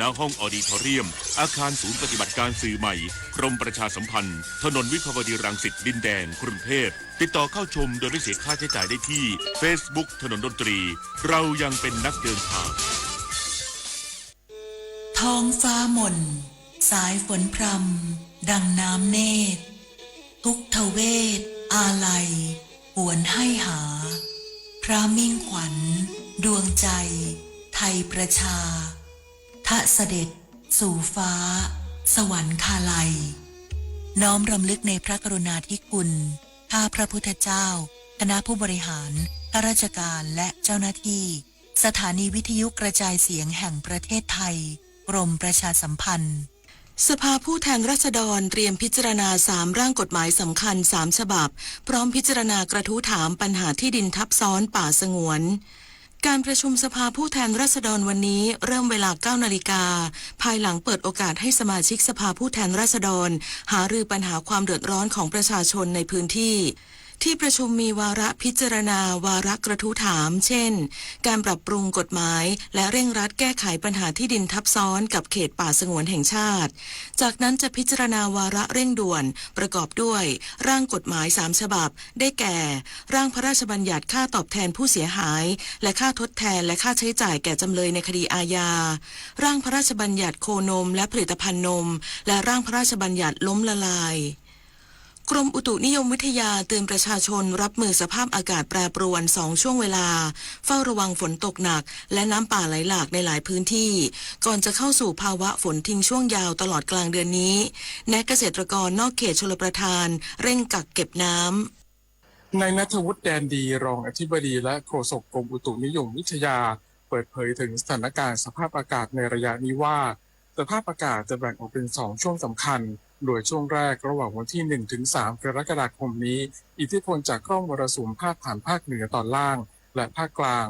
ณ ห้องออดิทอเรียม อาคารศูนย์ปฏิบัติการสื่อใหม่ กรมประชาสัมพันธ์ ถนนวิภาวดีรังสิตดินแดง กรุงเทพ ติดต่อเข้าชมโดยไม่เสียค่าใช้จ่ายได้ที่ Facebook ถนนดนตรี เรายังเป็นนักเดินทาง ท้องฟ้าหม่นสายฝนพรำดังน้ำเนตรทุกทเวทอาลัยหวนให้หา พระมิ่งขวัญดวงใจ ไทยประชาทะเสด็จสู่ฟ้า สวรรคาลัย น้อมรำลึกในพระกรุณาธิคุณข้าพระพุทธเจ้าคณะผู้บริหารข้าราชการและเจ้าหน้าที่สถานีวิทยุกระจายเสียงแห่งประเทศไทยกรมประชาสัมพันธ์สภาผู้แทนราษฎรเตรียมพิจารณา3ร่างกฎหมายสำคัญ3ฉบับพร้อมพิจารณากระทู้ถามปัญหาที่ดินทับซ้อนป่าสงวนการประชุมสภาผู้แทนราษฎรวันนี้เริ่มเวลา 9 นาฬิกาภายหลังเปิดโอกาสให้สมาชิกสภาผู้แทนราษฎรหารือปัญหาความเดือดร้อนของประชาชนในพื้นที่ที่ประชุมมีวาระพิจารณาวาระกระทู้ถามเช่นการปรับปรุงกฎหมายและเร่งรัดแก้ไขปัญหาที่ดินทับซ้อนกับเขตป่าสงวนแห่งชาติจากนั้นจะพิจารณาวาระเร่งด่วนประกอบด้วยร่างกฎหมาย3ฉบับได้แก่ร่างพระราชบัญญัติค่าตอบแทนผู้เสียหายและค่าทดแทนและค่าใช้จ่ายแก่จำเลยในคดีอาญาร่างพระราชบัญญัติโคนมและผลิตภัณฑ์นมและร่างพระราชบัญญัติล้มละลายกรมอุตุนิยมวิทยาเตือนประชาชนรับมือสภาพอากาศแปรปรวน2ช่วงเวลาเฝ้าระวังฝนตกหนักและน้ำป่าไหลหลากในหลายพื้นที่ก่อนจะเข้าสู่ภาวะฝนทิ้งช่วงยาวตลอดกลางเดือนนี้แนะเกษตรกรนอกเขตชลประทานเร่งกักเก็บน้ำนายณัฐวุฒิแดนดีรองอธิบดีและโฆษกกรมอุตุนิยมวิทยาเปิดเผยถึงสถานการณ์สภาพอากาศในระยะนี้ว่าสภาพอากาศจะแบ่งออกเป็น2ช่วงสำคัญโดยช่วงแรกระหว่างวันที่ 1-3 กรกฎาคมนี้อิทธิพลจากร่องมรสุมพาดผ่านภาคเหนือตอนล่างและภาคกลาง